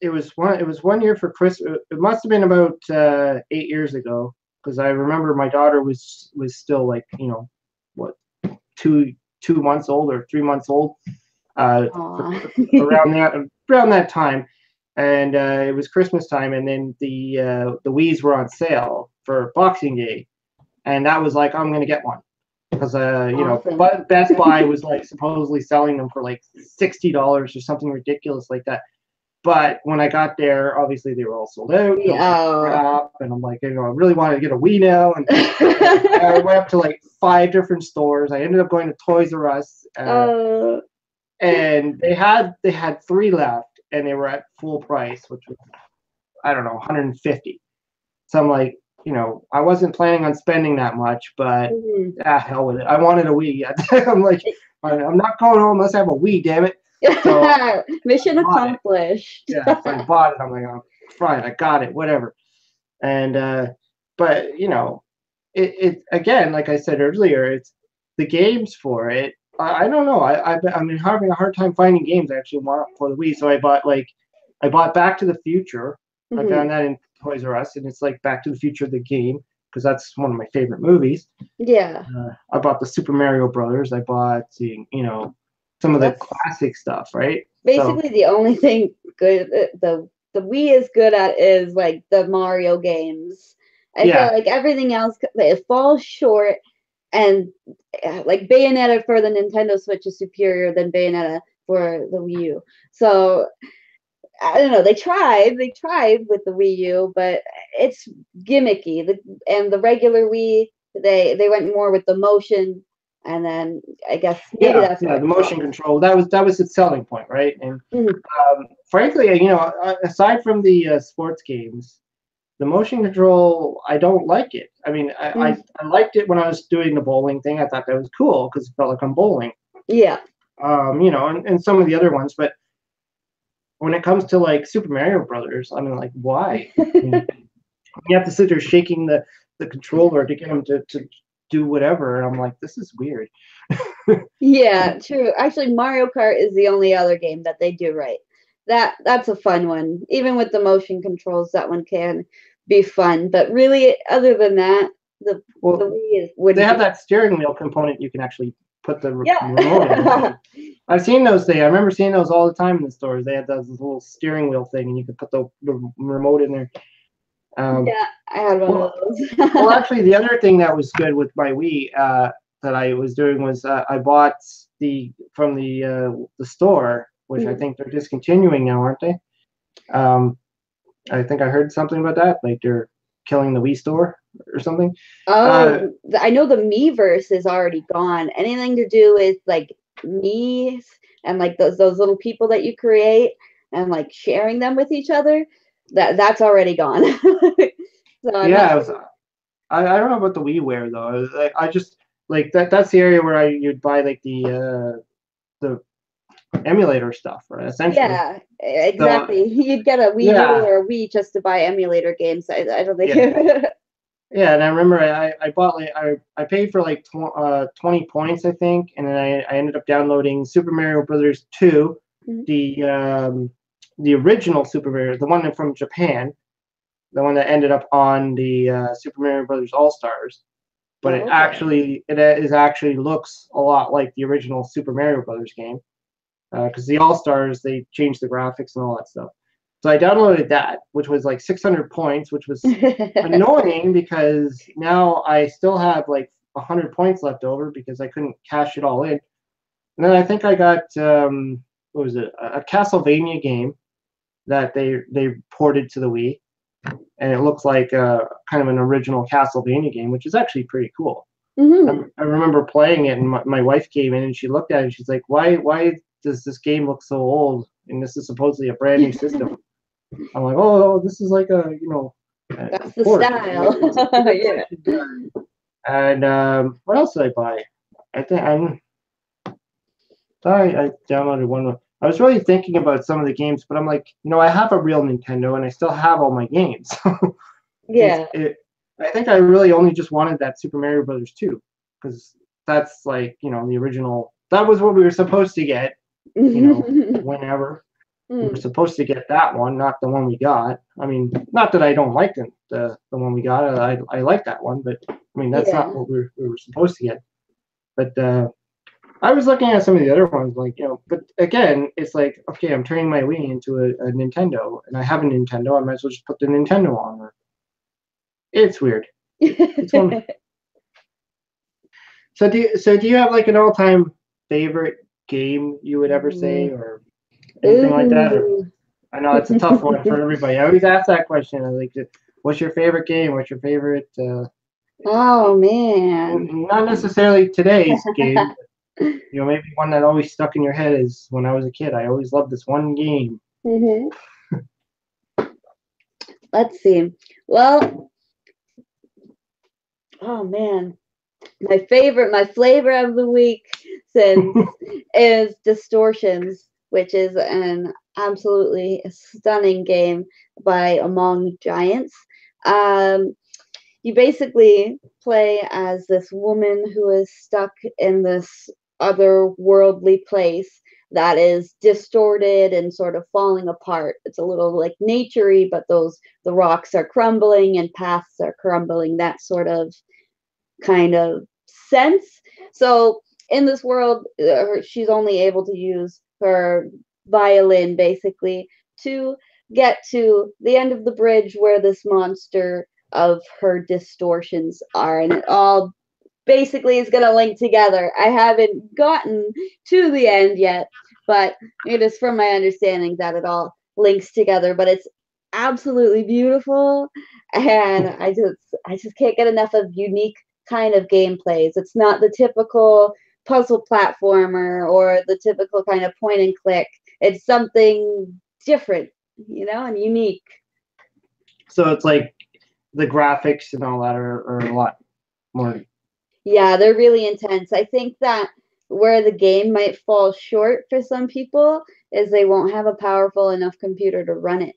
It was one year for Christmas. It must have been about 8 years ago, because I remember my daughter was still like what 2 months old or 3 months old, around that time, and it was Christmas time, and then the Wii's were on sale for Boxing Day, and that was like, I'm gonna get one, because but Best Buy was like supposedly selling them for like $60 or something ridiculous like that. But when I got there, obviously they were all sold out. And I'm like, I really wanted to get a Wii now. And I went up to like 5 different stores. I ended up going to Toys R Us, and they had 3 left, and they were at full price, which was, I don't know, $150. So I'm like, I wasn't planning on spending that much, but hell with it. I wanted a Wii. I'm like, I'm not going home unless I have a Wii, damn it. So mission accomplished. Yeah, so I bought it. I'm like, oh, fine, I got it, whatever. And but it again, like I said earlier, it's the games for it. I don't know. I'm having a hard time finding games I actually want for the Wii. So I bought Back to the Future. I found that in Toys R Us, and it's like Back to the Future the game, because that's one of my favorite movies. Yeah. I bought the Super Mario Brothers. I bought some of the classic stuff, right? Basically, the only thing good the Wii is good at is like the Mario games. I feel like everything else it falls short, and like Bayonetta for the Nintendo Switch is superior than Bayonetta for the Wii U. So I don't know. They tried with the Wii U, but it's gimmicky. And the regular Wii, they went more with the motion. And then I guess maybe that's the motion control. That was its selling point, right? And frankly, aside from the sports games, the motion control, I don't like it. I mean, I liked it when I was doing the bowling thing. I thought that was cool because it felt like I'm bowling. Yeah. And some of the other ones, but when it comes to like Super Mario Brothers, I mean, like, why? You have to sit there shaking the controller to get them to do whatever, and I'm like, this is weird. Yeah, true. Actually, Mario Kart is the only other game that they do right. That's a fun one. Even with the motion controls, that one can be fun. But really, other than that, the Wii is. They have that steering wheel component you can actually put the remote in. I've seen those things. I remember seeing those all the time in the stores. They had those little steering wheel thing, and you could put the remote in there. I had one of those. Well, actually, the other thing that was good with my Wii that I was doing was I bought from the store, which I think they're discontinuing now, aren't they? I think I heard something about that, like they're killing the Wii store or something. Oh, I know the Miiverse is already gone. Anything to do with like Mii's and like those little people that you create and like sharing them with each other. That's already gone. So I don't know about the WiiWare though. I just like that's the area where you'd buy like the emulator stuff, right? Essentially. Yeah, exactly. So, you'd get a Wii U or a Wii just to buy emulator games. I don't think. Yeah, and I remember I bought like I paid for like 20 points, I think, and then I ended up downloading Super Mario Brothers 2, Mhm. the original Super Mario, the one from Japan, the one that ended up on the Super Mario Brothers All Stars. But Oh, okay. it is actually looks a lot like the original Super Mario Brothers game, because the All Stars they changed the graphics and all that stuff. So I downloaded that, which was like 600 points, which was annoying because now I still have like 100 points left over because I couldn't cash it all in. And then I think I got what was it? A Castlevania game that they ported to the Wii, and it looks like kind of an original Castlevania game, which is actually pretty cool. Hmm. I remember playing it, and my wife came in and she looked at it and she's like, "Why does this game look so old? And this is supposedly a brand new system." I'm like, "Oh, this is like a a That's the port. style. Yeah. And what else did I buy? I think I downloaded one. I was really thinking about some of the games, but I'm like, I have a real Nintendo and I still have all my games. it's Yeah. it. I think I really only just wanted that Super Mario Brothers 2 because that's like the original. That was what we were supposed to get. Whenever we were Mm. supposed to get that one, not the one we got. I mean, not that I don't like the one we got. I like that one, but I mean that's not Yeah. what we were supposed to get. But I was looking at some of the other ones, like but again, it's like okay, I'm turning my Wii into a Nintendo, and I have a Nintendo. I might as well just put the Nintendo on there. It's weird. It's one. So do you have like an all time favorite game you would ever say, Ooh. or anything like that? Or Ooh. I know it's a tough one for everybody. I always ask that question. I like, what's your favorite game? What's your favorite? Oh man. Not necessarily today's game, but maybe one that always stuck in your head is when I was a kid. I always loved this one game. Hmm. Let's see. Well, oh man. My flavor of the week since is Distortions, which is an absolutely stunning game by Among Giants. Um, you basically play as this woman who is stuck in this otherworldly place that is distorted and sort of falling apart. It's a little like naturey, but the rocks are crumbling and paths are crumbling. That sort of kind of sense. So in this world, she's only able to use her violin basically to get to the end of the bridge where this monster of her distortions are, and it all basically is going to link together. I haven't gotten to the end yet, but it is from my understanding that it all links together. But it's absolutely beautiful, and I just can't get enough of unique kind of gameplays. It's not the typical puzzle platformer or the typical kind of point and click. It's something different, and unique. So it's like the graphics and all that are a lot more. Yeah, they're really intense. I think that where the game might fall short for some people is they won't have a powerful enough computer to run it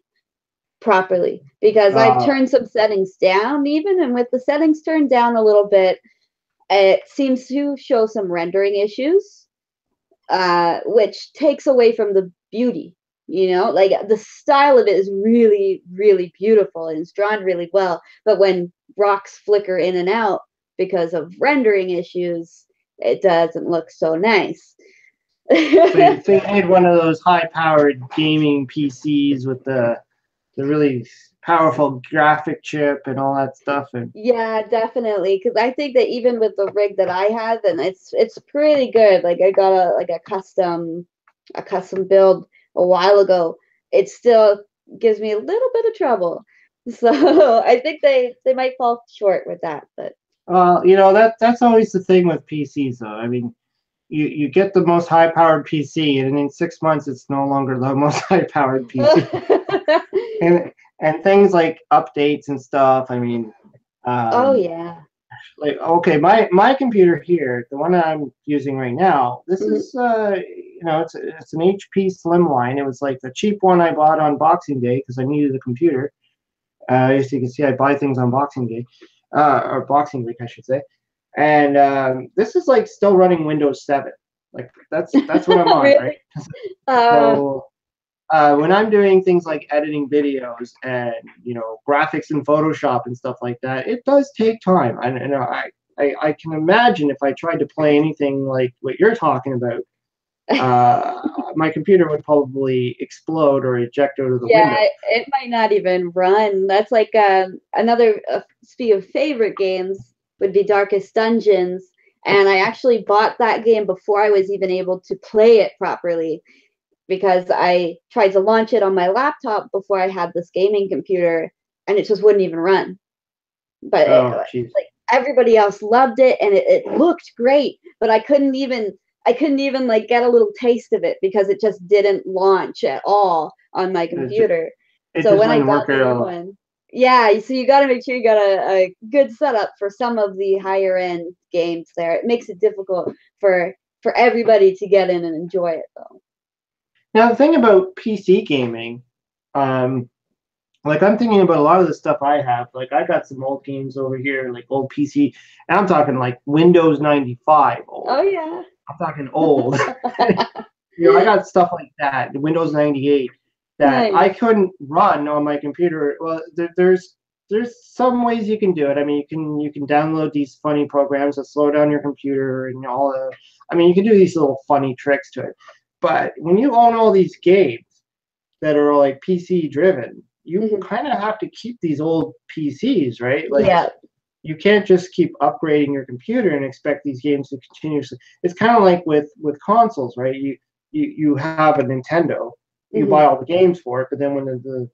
properly. Because I've Uh, turned some settings down, even, and with the settings turned down a little bit, it seems to show some rendering issues, which takes away from the beauty. Like the style of it is really, really beautiful and it's drawn really well. But when rocks flicker in and out because of rendering issues, it doesn't look so nice. so you need one of those high-powered gaming PCs with the really powerful graphic chip and all that stuff. And Yeah, definitely. Because I think that even with the rig that I have, and it's pretty good. Like I got a custom build a while ago. It still gives me a little bit of trouble. So I think they might fall short with that. But that's always the thing with PCs, though. I mean, you get the most high-powered PC, and in 6 months, it's no longer the most high-powered PC. And things like updates and stuff. I mean, Oh um, yeah. like okay, my computer here, the one that I'm using right now, this Hmm. is it's an HP Slimline. It was like the cheap one I bought on Boxing Day because I needed a computer. As you can see, I buy things on Boxing Day. or Boxing Week, I should say. And this is like still running Windows 7. Like that's what I'm on, Really? right? So when I'm doing things like editing videos and graphics in Photoshop and stuff like that, it does take time. I can imagine if I tried to play anything like what you're talking about, my computer would probably explode or eject out of the window. Yeah, it might not even run. That's like another speak of favorite games would be Darkest Dungeons, and I actually bought that game before I was even able to play it properly because I tried to launch it on my laptop before I had this gaming computer, and it just wouldn't even run. But like everybody else loved it, and it looked great, but I couldn't even like get a little taste of it because it just didn't launch at all on my computer. So when I got the new one, yeah, so you got to make sure you got a good setup for some of the higher end games there. It makes it difficult for everybody to get in and enjoy it though. Now the thing about PC gaming, like I'm thinking about a lot of the stuff I have. Like I got some old games over here, like old PC, and I'm talking like Windows 95 old. Oh yeah. I'm talking old. I got stuff like that, Windows 98, that I couldn't run on my computer. Well, there's some ways you can do it. I mean, you can download these funny programs that slow down your computer and all the. I mean, you can do these little funny tricks to it. But when you own all these games that are like PC driven, you kind of have to keep these old PCs, right? Like, you can't just keep upgrading your computer and expect these games to continuously. It's kind of like with consoles, right? You have a Nintendo, you buy all the games for it, but then when the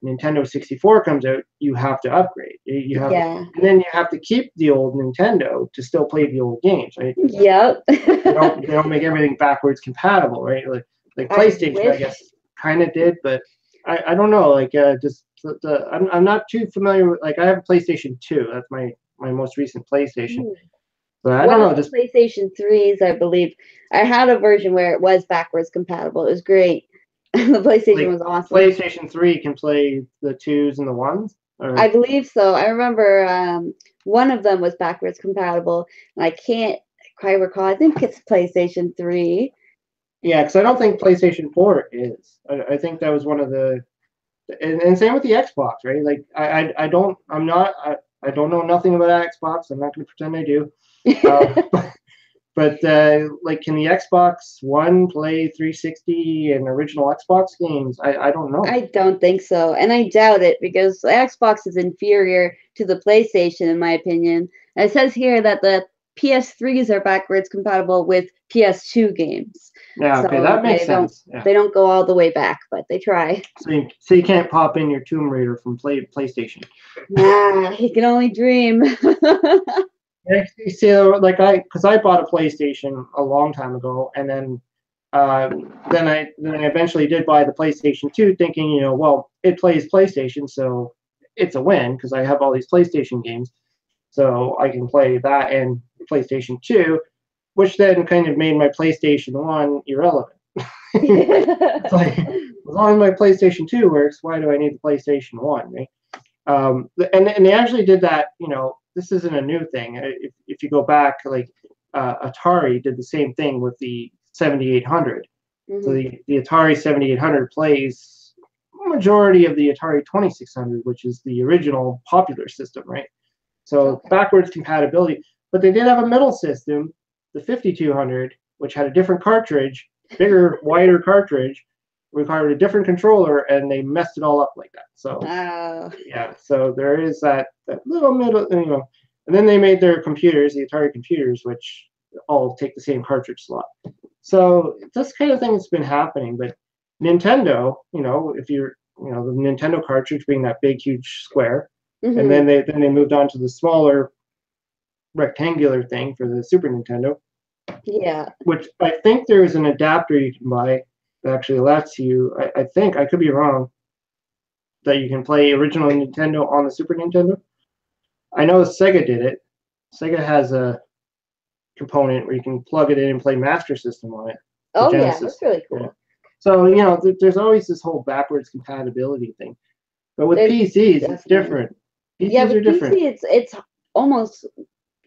Nintendo 64 comes out, you have to upgrade. You have, and then you have to keep the old Nintendo to still play the old games, right? Yep. they don't make everything backwards compatible, right? Like PlayStation, I guess, kind of did, but I don't know. Like I'm not too familiar with. Like I have a PlayStation 2. That's my most recent PlayStation. But I don't know. Just PlayStation 3s, I believe. I had a version where it was backwards compatible. It was great. The PlayStation was awesome. PlayStation 3 can play the 2s and the 1s? Or? I believe so. I remember one of them was backwards compatible, and I can't quite recall. I think it's PlayStation 3. Yeah, because I don't think PlayStation 4 is. I think that was one of the, and same with the Xbox, right? Like I don't know nothing about Xbox. I'm not going to pretend I do. But like, can the Xbox One play 360 and original Xbox games? I don't know. I don't think so, and I doubt it because the Xbox is inferior to the PlayStation, in my opinion. And it says here that the PS3s are backwards compatible with PS2 games. Yeah, okay, that makes sense. They don't go all the way back, but they try. So you can't pop in your Tomb Raider from PlayStation. Nah, you can only dream. You see, like because I bought a PlayStation a long time ago, and then I eventually did buy the PlayStation 2, thinking, well, it plays PlayStation, so it's a win because I have all these PlayStation games, so I can play that and PlayStation 2, which then kind of made my PlayStation 1 irrelevant. It's like, as long as my PlayStation 2 works, why do I need the PlayStation 1? Right? And they actually did that. This isn't a new thing. If you go back, like Atari did the same thing with the 7800. So the Atari 7800 plays majority of the Atari 2600, which is the original popular system, right? So backwards compatibility. But they did have a middle system, the 5200, which had a different cartridge, bigger, wider cartridge, required a different controller, and they messed it all up like that. So yeah, so there is that little middle, and then they made their computers, the Atari computers, which all take the same cartridge slot. So this kind of thing has been happening. But Nintendo, if you're, the Nintendo cartridge being that big, huge square, and then they moved on to the smaller rectangular thing for the Super Nintendo. Yeah. Which I think there is an adapter you can buy that actually lets you, I think, I could be wrong, that you can play original Nintendo on the Super Nintendo. I know Sega did it. Sega has a component where you can plug it in and play Master System on it. Oh, yeah, that's really cool. Yeah. So, there's always this whole backwards compatibility thing. But with PCs, it's different. PCs are different. PC, almost,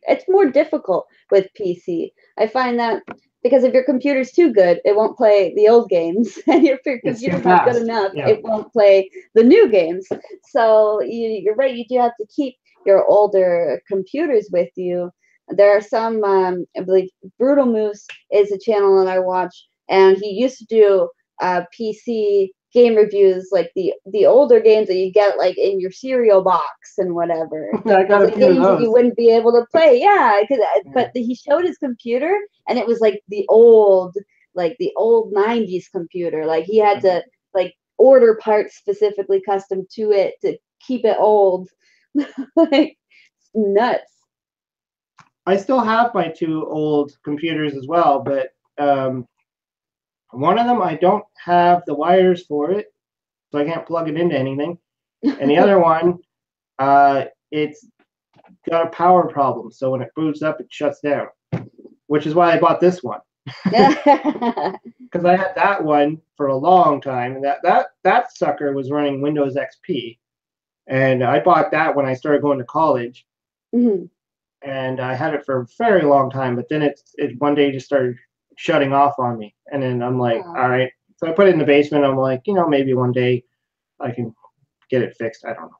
it's more difficult with PC. I find that because if your computer's too good, it won't play the old games, and if your computer's not good enough, it won't play the new games. So you're right, you do have to keep your older computers with you. There are some, I believe Brutal Moose is a channel that I watch, and he used to do PC game reviews, like the older games that you get like in your cereal box and whatever. I got a few games of those. that you wouldn't be able to play. Yeah, but he showed his computer, and it was like the old 90s computer. Like he had to like order parts specifically custom to it to keep it old. Like nuts. I still have my 2 old computers as well, but one of them I don't have the wires for it, so I can't plug it into anything. And the other one, it's got a power problem, so when it boots up, it shuts down. Which is why I bought this one. Because I had that one for a long time, and that sucker was running Windows XP, and I bought that when I started going to college. Mm-hmm. And I had it for a very long time, but then it one day just started shutting off on me, and then I'm like, all right. So I put it in the basement. I'm like, maybe one day I can get it fixed. I don't know.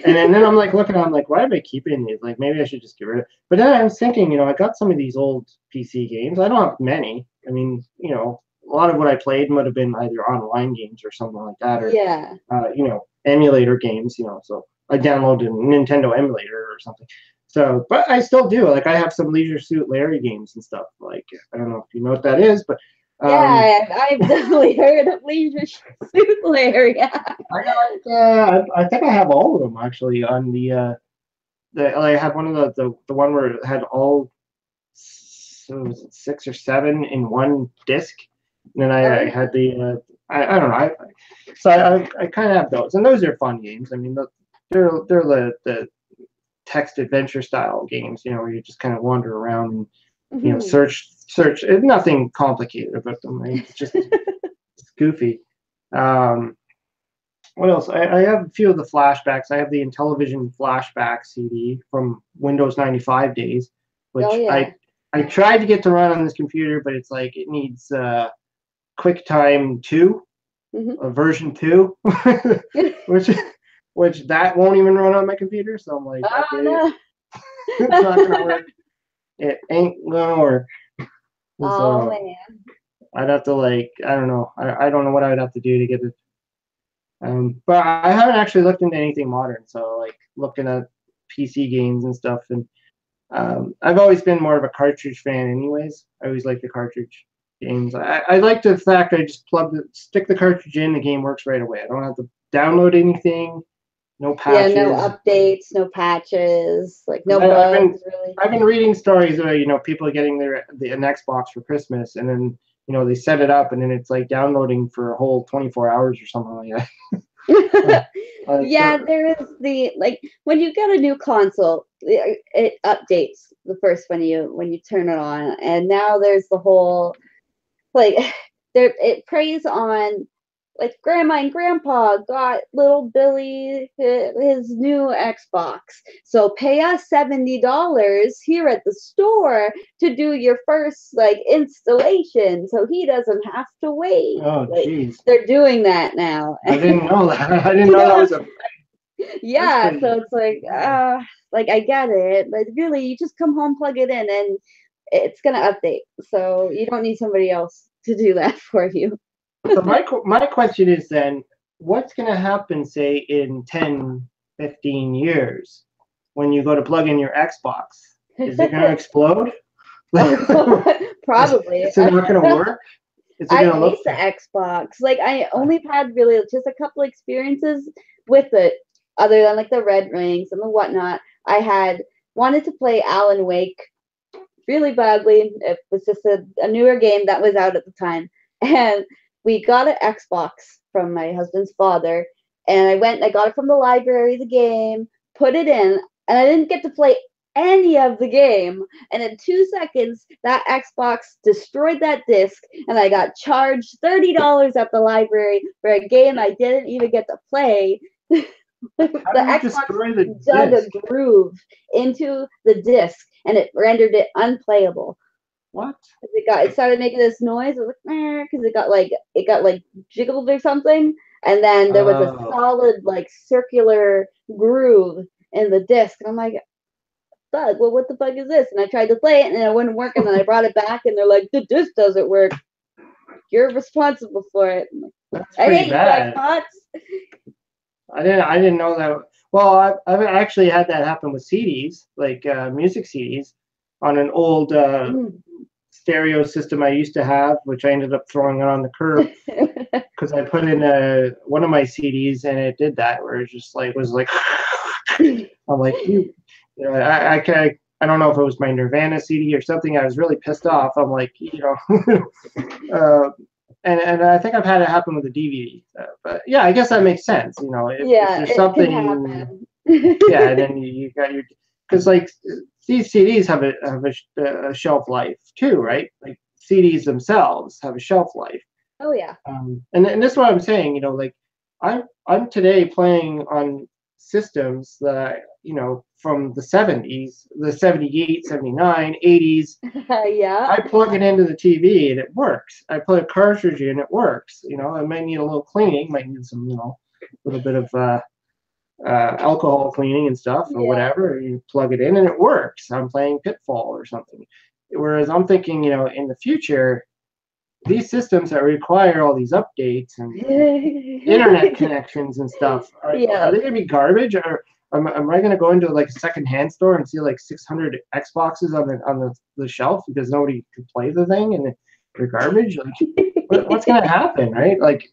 And then I'm like looking, I'm like, why am I keeping these? Like maybe I should just get rid of it. But then I was thinking, I got some of these old PC games. I don't have many. I mean, a lot of what I played would have been either online games or something like that, or emulator games. So I downloaded a Nintendo emulator or something. So, but I still do. Like, I have some Leisure Suit Larry games and stuff. Like, I don't know if you know what that is, but I've definitely heard of Leisure Suit Larry. I think I have all of them actually on I had one of the one where it had all, so was it 6 or 7 in one disc, and then I had the I don't know. I kind of have those, and those are fun games. I mean, they're the text adventure style games, where you just kind of wander around and search. It's nothing complicated about them. Right? It's just it's goofy. What else? I have a few of the flashbacks. I have the Intellivision flashback CD from Windows 95 days, which I tried to get to run on this computer, but it's like it needs QuickTime 2, version 2, which that won't even run on my computer. So I'm like, okay, no. it's not gonna work. It ain't gonna work. So, man. I'd have to I don't know. I don't know what I would have to do to get it. But I haven't actually looked into anything modern. So looking at PC games and stuff, and I've always been more of a cartridge fan, anyways. I always like the cartridge games. I like the fact I just stick the cartridge in, the game works right away. I don't have to download anything. No patches. Yeah, no updates, no patches, no bugs. I've been reading stories of people getting an Xbox for Christmas, and then they set it up, and then it's downloading for a whole 24 hours or something like that. There is when you get a new console, it updates the first when you turn it on, and now there's the whole it preys on. Grandma and grandpa got little Billy his new Xbox. So pay us $70 here at the store to do your first installation so he doesn't have to wait. Oh, jeez. They're doing that now. I didn't know that. I didn't know that was a yeah, so it's I get it, but really you just come home, plug it in, and it's gonna update. So you don't need somebody else to do that for you. So my question is then, what's going to happen, say, in 10, 15 years when you go to plug in your Xbox? Is it going to explode? Probably. Is it not going to work? I hate the Xbox. I only had really just a couple experiences with it, other than the red rings and the whatnot. I had wanted to play Alan Wake really badly. It was just a newer game that was out at the time. And we got an Xbox from my husband's father, and I got it from the library, the game, put it in, and I didn't get to play any of the game. And in 2 seconds, that Xbox destroyed that disc, and I got charged $30 at the library for a game I didn't even get to play. How The do you Xbox destroy the dug a disc? groove into the disc and it rendered it unplayable. What? It started making this noise. It was like because it got like jiggled or something, and then there was a Oh. solid like circular groove in the disc, and I'm like, "Bug, well, what the fuck is this?" And I tried to play it, and it wouldn't work, and then I brought it back, and they're like, "The disc doesn't work. You're responsible for it." I'm like, That's I pretty hate you, bad. Xbox. I didn't know that. Well, I've actually had that happen with CDs, like music CDs, on an old stereo system I used to have, which I ended up throwing it on the curb because I put in one of my CDs and it did that, where it just like was like, I'm like you know, I don't know if it was my Nirvana CD or something. I was really pissed off. I'm like, uh, and I think I've had it happen with the DVD. But yeah, I guess that makes sense. You know, if Yeah, there's it can something, happen. yeah, and then you got your, because like these CDs have a shelf life too, right? Like CDs themselves have a shelf life. Oh yeah. And this is what I'm saying. You know, like I'm today playing on systems that from the 70s, the 78, 79, 80s. Yeah. I plug it into the TV and it works. I put a cartridge in, it works. You know, it might need a little cleaning, might need some, a little bit of alcohol cleaning and stuff or Yeah. whatever. You plug it in and it works. I'm playing Pitfall or something. Whereas I'm thinking, in the future, these systems that require all these updates and internet connections and stuff, Yeah. are they going to be garbage? Or am I going to go into like a secondhand store and see like 600 Xboxes on the shelf because nobody can play the thing and they're garbage? Like, what's going to happen, right? Like,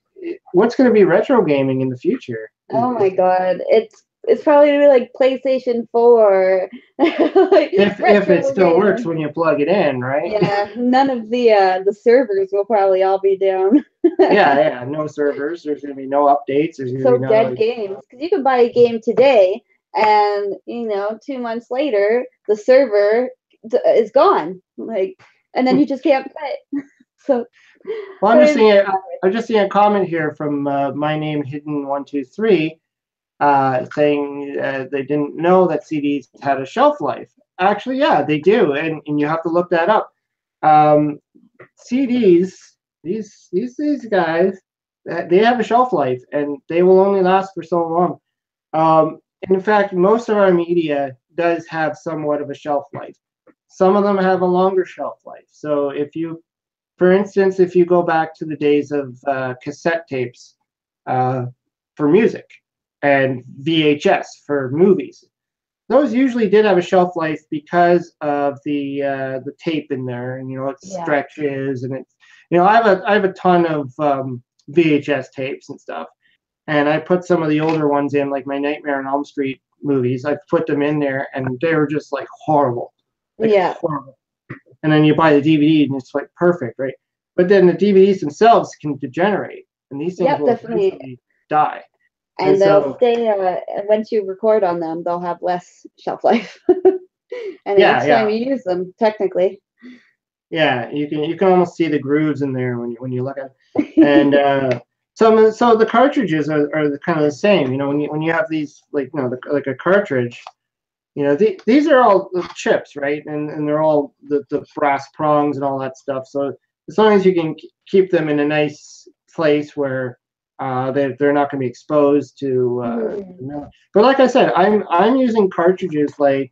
what's going to be retro gaming in the future? Oh my god, it's probably gonna be like PlayStation 4, like If it retro still works gaming. when you plug it in, right? Yeah, none of the servers will probably all be down. Yeah, no servers. There's going to be no updates. There's going to be So no dead like. games because you can buy a game today, and 2 months later the server is gone, like, and then you just can't play. So, Well, but it's, I'm just seeing a comment here from my name hidden123 saying they didn't know that CDs had a shelf life. Actually, yeah, they do, and you have to look that up. CDs, these guys, they have a shelf life, and they will only last for so long. And in fact, most of our media does have somewhat of a shelf life. Some of them have a longer shelf life. So for instance, if you go back to the days of cassette tapes for music and VHS for movies, those usually did have a shelf life because of the tape in there, and it stretches, and it's I have a ton of VHS tapes and stuff, and I put some of the older ones in, like my Nightmare on Elm Street movies. I put them in there, and they were just like horrible, yeah, horrible. And then you buy the DVD, and it's like perfect, right? But then the DVDs themselves can degenerate, and these things yep, will definitely. eventually die. And And they'll so, stay. Once you record on them, they'll have less shelf life, and yeah, each time yeah, you use them, technically. yeah, you can almost see the grooves in there when you look at it. And so the cartridges are kind of the same. When you have these like a cartridge, these are all the chips, right? And they're all the brass prongs and all that stuff. So as long as you can keep them in a nice place where they're not going to be exposed to. But like I said, I'm using cartridges like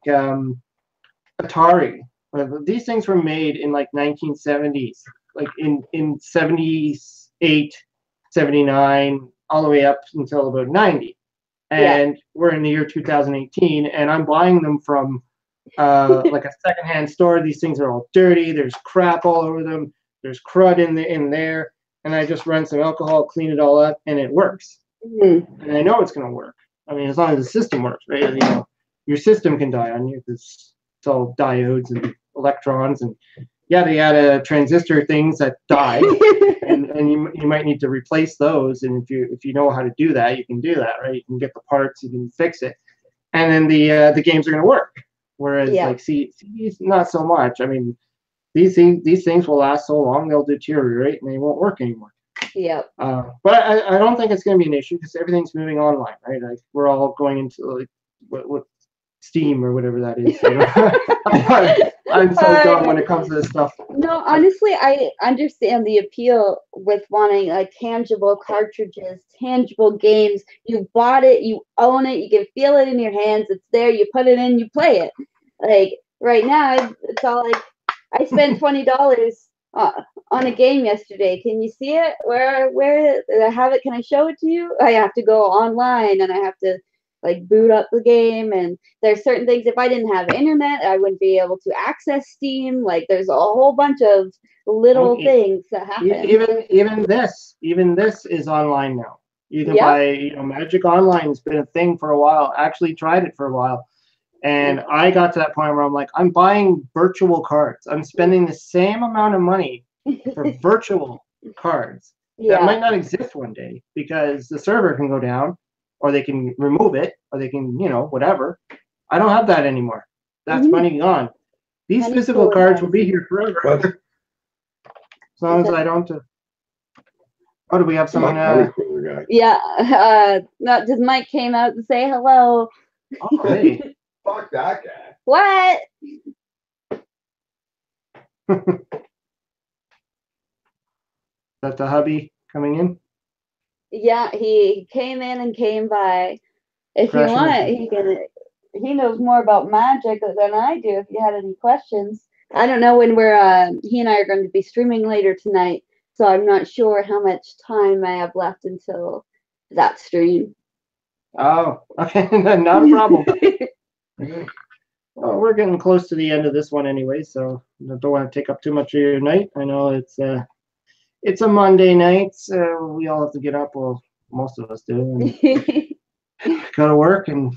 Atari. These things were made in like 1970s, like in 78, 79, all the way up until about 90. And we're in the year 2018, and I'm buying them from like a secondhand store. These things are all dirty. There's crap all over them. There's crud in there, and I just run some alcohol, clean it all up, and it works. And I know it's going to work. I mean, as long as the system works, right? Your system can die on you because it's all diodes and electrons and yada yada transistor things that die. and you might need to replace those, and if you know how to do that, you can do that, right? You can get the parts, you can fix it, and then the games are going to work. Whereas like CDs, not so much. I mean, these things will last so long they'll deteriorate and they won't work anymore. Yep. But I don't think it's going to be an issue because everything's moving online, right? Like we're all going into like what Steam or whatever that is. I'm so dumb when it comes to this stuff. No, honestly, I understand the appeal with wanting like tangible cartridges, tangible games. You bought it, you own it, you can feel it in your hands. It's there. You put it in, you play it. Like right now, it's all like I spent $20 on a game yesterday. Can you see it? Where I have it? Can I show it to you? I have to go online and I have to like boot up the game, and there's certain things if I didn't have internet I wouldn't be able to access Steam. Like there's a whole bunch of little things that happen. Even this is online now. You can buy, Magic Online's been a thing for a while. I actually tried it for a while, and I got to that point where I'm like, I'm buying virtual cards. I'm spending the same amount of money for virtual cards that might not exist one day because the server can go down, or they can remove it, or they can, whatever. I don't have that anymore. That's money gone. These physical cards will be here forever. As long as I don't. Oh, do we have someone? Yeah. No, just Mike came out to say hello. Oh, hey. Fuck that guy. What? Is that the hubby coming in? Yeah, he came in and came by. If you want, he knows more about Magic than I do. If you had any questions, I don't know when he and I are going to be streaming later tonight, so I'm not sure how much time I have left until that stream. Oh, okay, not a problem. Well, we're getting close to the end of this one anyway, so I don't want to take up too much of your night. I know it's a Monday night, so we all have to get up. Well, most of us do. Go to work and.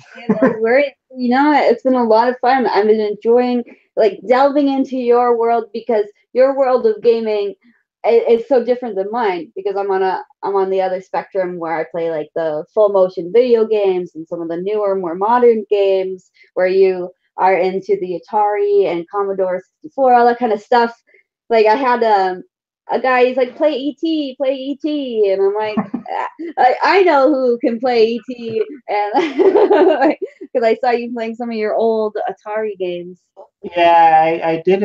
It's been a lot of fun. I've been enjoying like delving into your world because your world of gaming is so different than mine because I'm on the other spectrum where I play like the full motion video games and some of the newer, more modern games where you are into the Atari and Commodore 64, all that kind of stuff. Like I had a guy, he's like, play E.T. And I'm like, I know who can play E.T. And because I saw you playing some of your old Atari games. Yeah, I did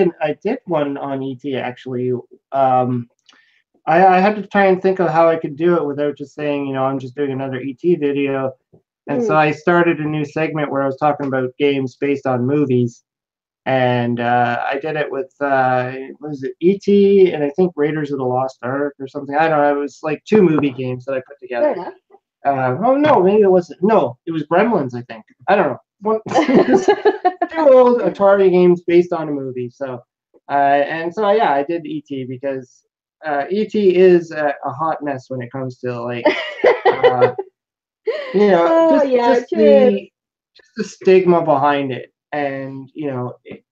one on E.T. actually. I had to try and think of how I could do it without just saying, I'm just doing another E.T. video. And so I started a new segment where I was talking about games based on movies. And I did it with, what was it, E.T. and I think Raiders of the Lost Ark or something. I don't know. It was like 2 movie games that I put together. Fair enough. Oh, no, maybe it wasn't. No, it was Gremlins, I think. I don't know. 2 old Atari games based on a movie. So, I did E.T. because E.T. is a hot mess when it comes to, like, just the stigma behind it. And,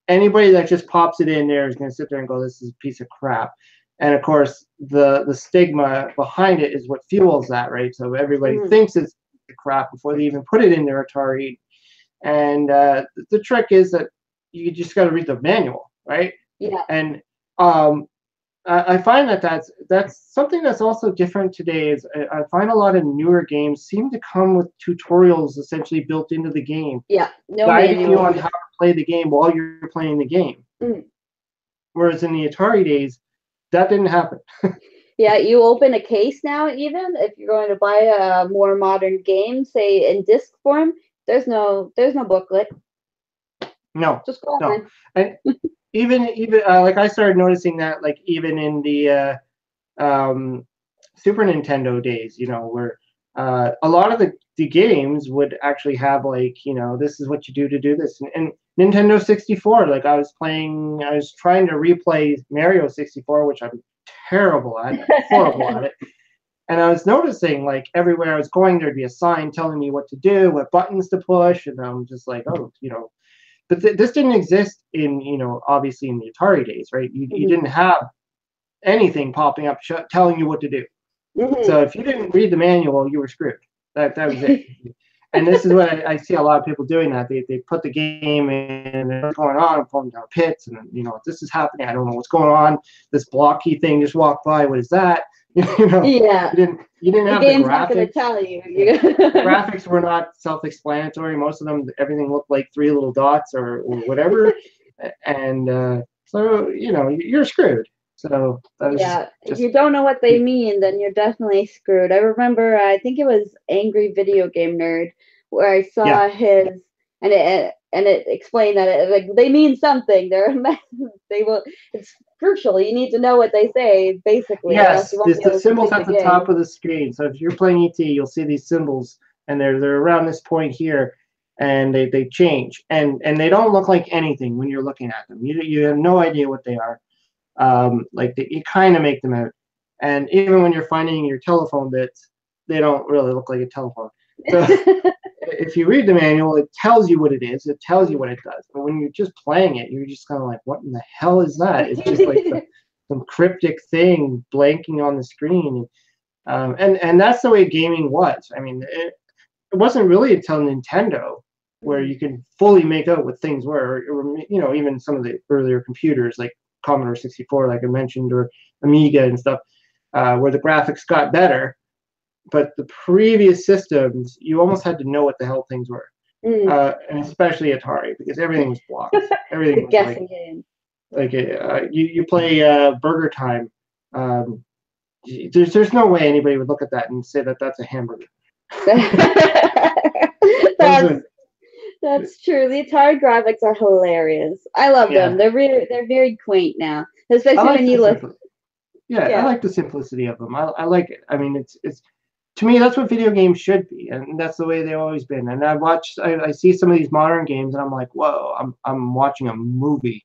anybody that just pops it in there is going to sit there and go, this is a piece of crap. And, of course, the stigma behind it is what fuels that, right? So everybody thinks it's crap before they even put it in their Atari. And the trick is that you just got to read the manual, right? Yeah. And I find that's something that's also different today. Is I find a lot of newer games seem to come with tutorials essentially built into the game. Yeah, guiding you on how to play the game while you're playing the game. Whereas in the Atari days, that didn't happen. Yeah, you open a case now. Even if you're going to buy a more modern game, say in disc form, there's no booklet. No, just go on. And even like I started noticing that like even in the Super Nintendo days, where a lot of the games would actually have like, this is what you do to do this. And Nintendo 64, like I was trying to replay Mario 64, which I'm terrible at, horrible at it. And I was noticing like everywhere I was going, there'd be a sign telling me what to do, what buttons to push. And I'm just like, oh, but this didn't exist in, obviously in the Atari days, right? You didn't have anything popping up telling you what to do. So if you didn't read the manual, you were screwed. That was it. And this is what I see a lot of people doing that. They put the game in and what's going on, I'm pulling down pits, and this is happening. I don't know what's going on. This blocky thing just walked by. What is that? You know, Yeah. you didn't The have the game's not going to graphics. tell you. Yeah. The graphics were not self-explanatory. Most of them, everything looked like three little dots or whatever, and so you're screwed. So that was Yeah, if just you don't know what they mean, then you're definitely screwed. I remember, I think it was Angry Video Game Nerd, where I yeah. saw his, and it explained that like they mean something. They will. It's crucial. You need to know what they say basically, or else Yes, you won't there's be the able to symbols complete at the the top game. of the screen. So if you're playing ET, you'll see these symbols, and they're around this point here, and they change, and they don't look like anything when you're looking at them. You have no idea what they are. You kind of make them out, and even when you're finding your telephone bits, they don't really look like a telephone. So if you read the manual, it tells you what it is. It tells you what it does. But when you're just playing it, you're just kind of like, what in the hell is that? It's just like some cryptic thing blanking on the screen. And that's the way gaming was. I mean, it wasn't really until Nintendo where you could fully make out what things were, or even some of the earlier computers like Commodore 64, like I mentioned, or Amiga and stuff, where the graphics got better. But the previous systems, you almost had to know what the hell things were, and especially Atari, because everything was blocks. Everything The was guessing game. you play Burger Time. Um, there's no way anybody would look at that and say that that's a hamburger. Those that's are, that's true. The Atari graphics are hilarious. I love them. yeah, They're very quaint now, I especially like when the you look. simplicity. Yeah, I Yeah. like the simplicity of them. I like it. I mean, it's to me that's what video games should be, and that's the way they've always been. And I see some of these modern games, and I'm like, whoa, I'm watching a movie.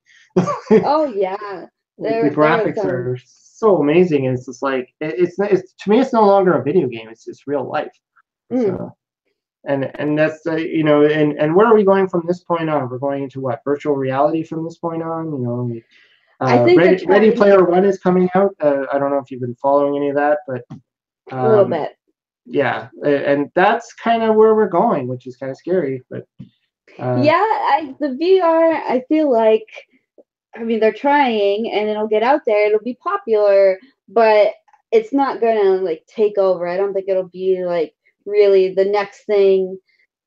Oh yeah. The There was graphics are so amazing, and it's just like it's to me, it's no longer a video game. It's just real life. mm, So and that's and where are we going from this point on? We're going into what, virtual reality from this point on? I think they're Ready trying Player One is coming out. I don't know if you've been following any of that, but a little um, bit. yeah, and that's kind of where we're going, which is kind of scary. But uh, Yeah, the VR, I feel like, I mean, they're trying and it'll get out there, it'll be popular, but it's not gonna like take over. I don't think it'll be like really the next thing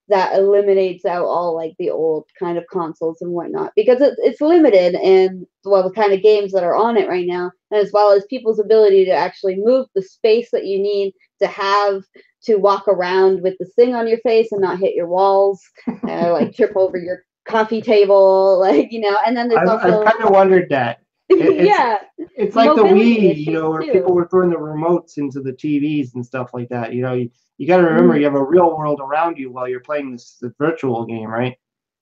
that eliminates out all like the old kind of consoles and whatnot, because it's limited and well the kind of games that are on it right now, and as well as people's ability to actually move the space that you need to have to walk around with this thing on your face and not hit your walls, like trip over your coffee table, and then there's I've also kind of wondered that. It's yeah, it's like the mobility Wii, issues where people too. were throwing the remotes into the TVs and stuff like that. You got to remember Mm, you have a real world around you while you're playing this virtual game, right?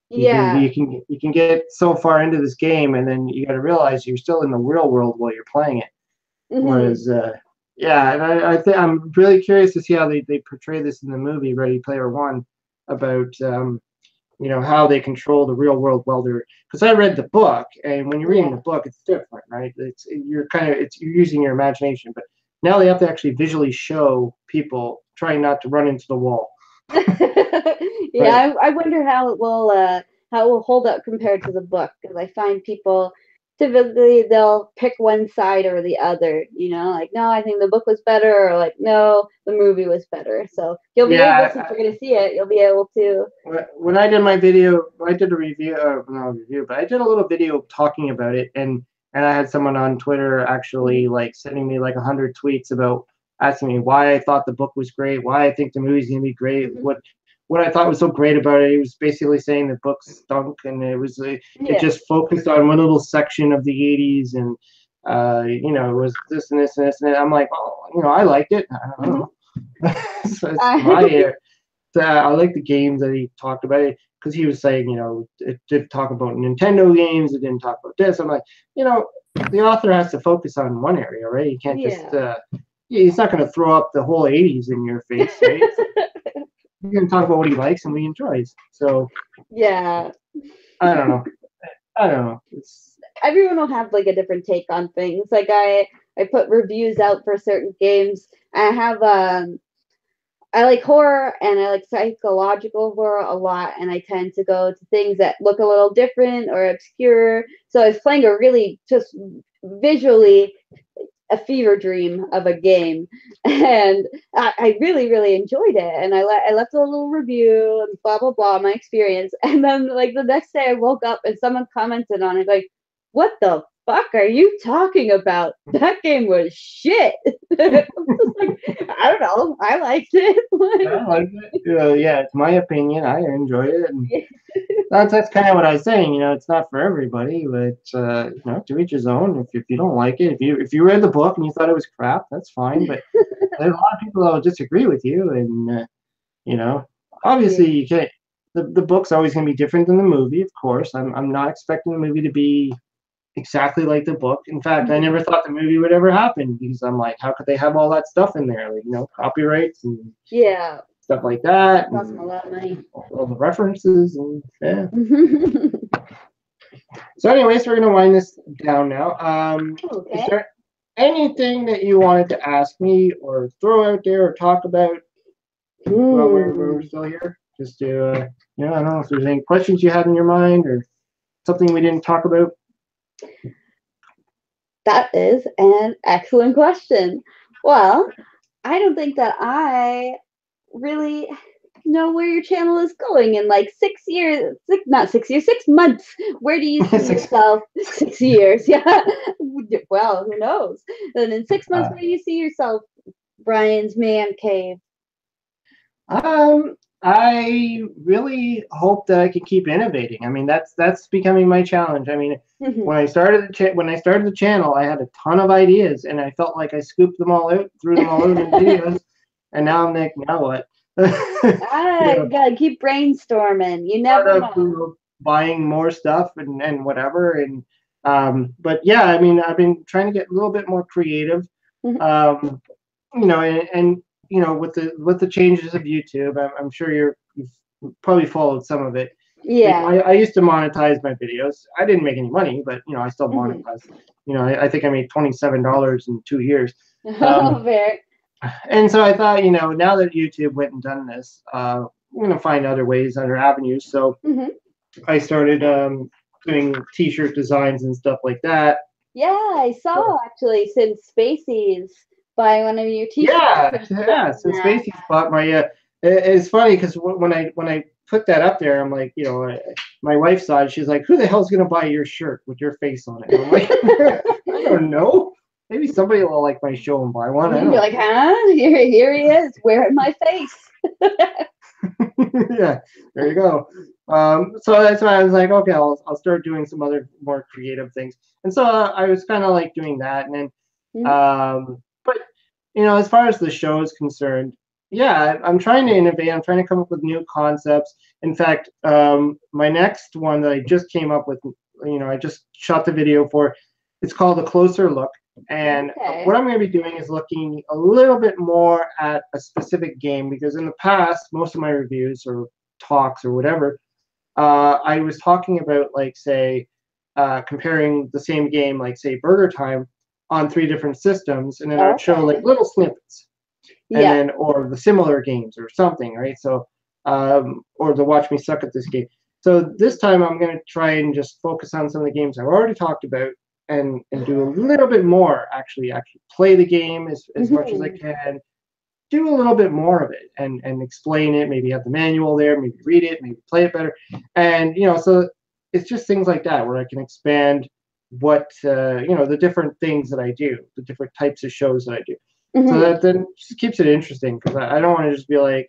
yeah. You can get so far into this game, and then you got to realize you're still in the real world while you're playing it. Hmm. Whereas, yeah, and I think I'm really curious to see how they portray this in the movie Ready Player One about how they control the real world while they're, because I read the book, and when you're reading Yeah. the book, it's different, right? You're using your imagination, but now they have to actually visually show people trying not to run into the wall, Yeah, right? I wonder how it will hold up compared to the book, because I find people typically they'll pick one side or the other, like no, I think the book was better, or like no, the movie was better. So you'll be able, since Yeah, you're gonna see it, you'll be able to. when I did my video, I did a review, not a review, but I did a little video talking about it, and I had someone on Twitter actually like sending me like 100 tweets about asking me why I thought the book was great, why I think the movie's gonna be great, Mhm. what I thought was so great about it. He was basically saying the book stunk, and it Yeah. just focused on one little section of the '80s, and it was this and this and this, and I'm like, oh, I liked it. I don't Mhm. know. So it's Uh, my I like the games that he talked about it, because he was saying, it did talk about Nintendo games, it didn't talk about this. I'm like, the author has to focus on one area, right? You can't just, yeah. he's not going to throw up the whole '80s in your face, right? He's going to talk about what he likes and what he enjoys. So Yeah. I don't know. I don't know. It's Everyone will have like a different take on things. Like I put reviews out for certain games. I have I like horror and I like psychological horror a lot, and I tend to go to things that look a little different or obscure. So I was playing a really just visually a fever dream of a game, and I really really enjoyed it, and I left a little review and blah blah blah my experience, and then like the next day I woke up and someone commented on it like, what the fuck are you talking about? That game was shit. I was like, I don't know, I liked it. I like it. Yeah, it's my opinion. I enjoy it, and that's kind of what I was saying. It's not for everybody, but to each his own. If you don't like it, if you read the book and you thought it was crap, that's fine. But there's a lot of people that will disagree with you, and obviously you can't. The book's always going to be different than the movie, of course. I'm not expecting the movie to be exactly like the book. In fact, I never thought the movie would ever happen because I'm like, how could they have all that stuff in there? Like, copyrights and stuff like that. Costs a lot of money. All the references and yeah. So anyways, we're going to wind this down now. Okay. Is there anything that you wanted to ask me or throw out there or talk about while we're still here? Just to, I don't know if there's any questions you had in your mind or something we didn't talk about. That is an excellent question. Well, I don't think that I really know where your channel is going in like 6 years, not 6 years, 6 months. Where do you see yourself? 6 years, yeah. Well, who knows? And in 6 months, where do you see yourself, Brian's Man Cave? I really hope that I can keep innovating. I mean, that's becoming my challenge. I mean, when I started the channel, I had a ton of ideas, and I felt like I scooped them all out, threw them all out in videos, and now I'm like, now what? You gotta keep brainstorming. You never know. Buying more stuff and whatever, and but yeah, I mean, I've been trying to get a little bit more creative, and with the changes of YouTube, I'm sure you've probably followed some of it. Yeah. I used to monetize my videos. I didn't make any money, but I still monetize. I think I made $27 in 2 years. Fair. And so I thought, now that YouTube went and done this, I'm gonna find other ways, other avenues. So I started doing T-shirt designs and stuff like that. Yeah, I saw actually since Spacey's buying one of your T-shirts. Yeah. Since Spacey's bought my. It's funny because when I put that up there, I'm like, my wife saw it. She's like, "Who the hell's gonna buy your shirt with your face on it?" And I'm like, I don't know. Maybe somebody will like my show and buy one. You're like, huh? Here he is, wearing my face. Yeah, there you go. So that's why I was like, okay, I'll start doing some other more creative things. And so I was kind of like doing that, and then, but as far as the show is concerned, yeah, I'm trying to innovate. I'm trying to come up with new concepts. In fact, my next one that I just came up with, I just shot the video for. It's called A Closer Look. And what I'm going to be doing is looking a little bit more at a specific game, because in the past, most of my reviews or talks or whatever, I was talking about, like, say, comparing the same game, like, say, Burger Time on 3 different systems, and then I would show, like, little snippets, and then, or the similar games or something, right? So, or the Watch Me Suck at This Game. So this time I'm going to try and just focus on some of the games I've already talked about, and do a little bit more, actually play the game as much as I can, do a little bit more of it and explain it, maybe have the manual there, maybe read it, maybe play it better. And, so it's just things like that where I can expand what, the different things that I do, the different types of shows that I do. So that then just keeps it interesting, because I don't want to just be like,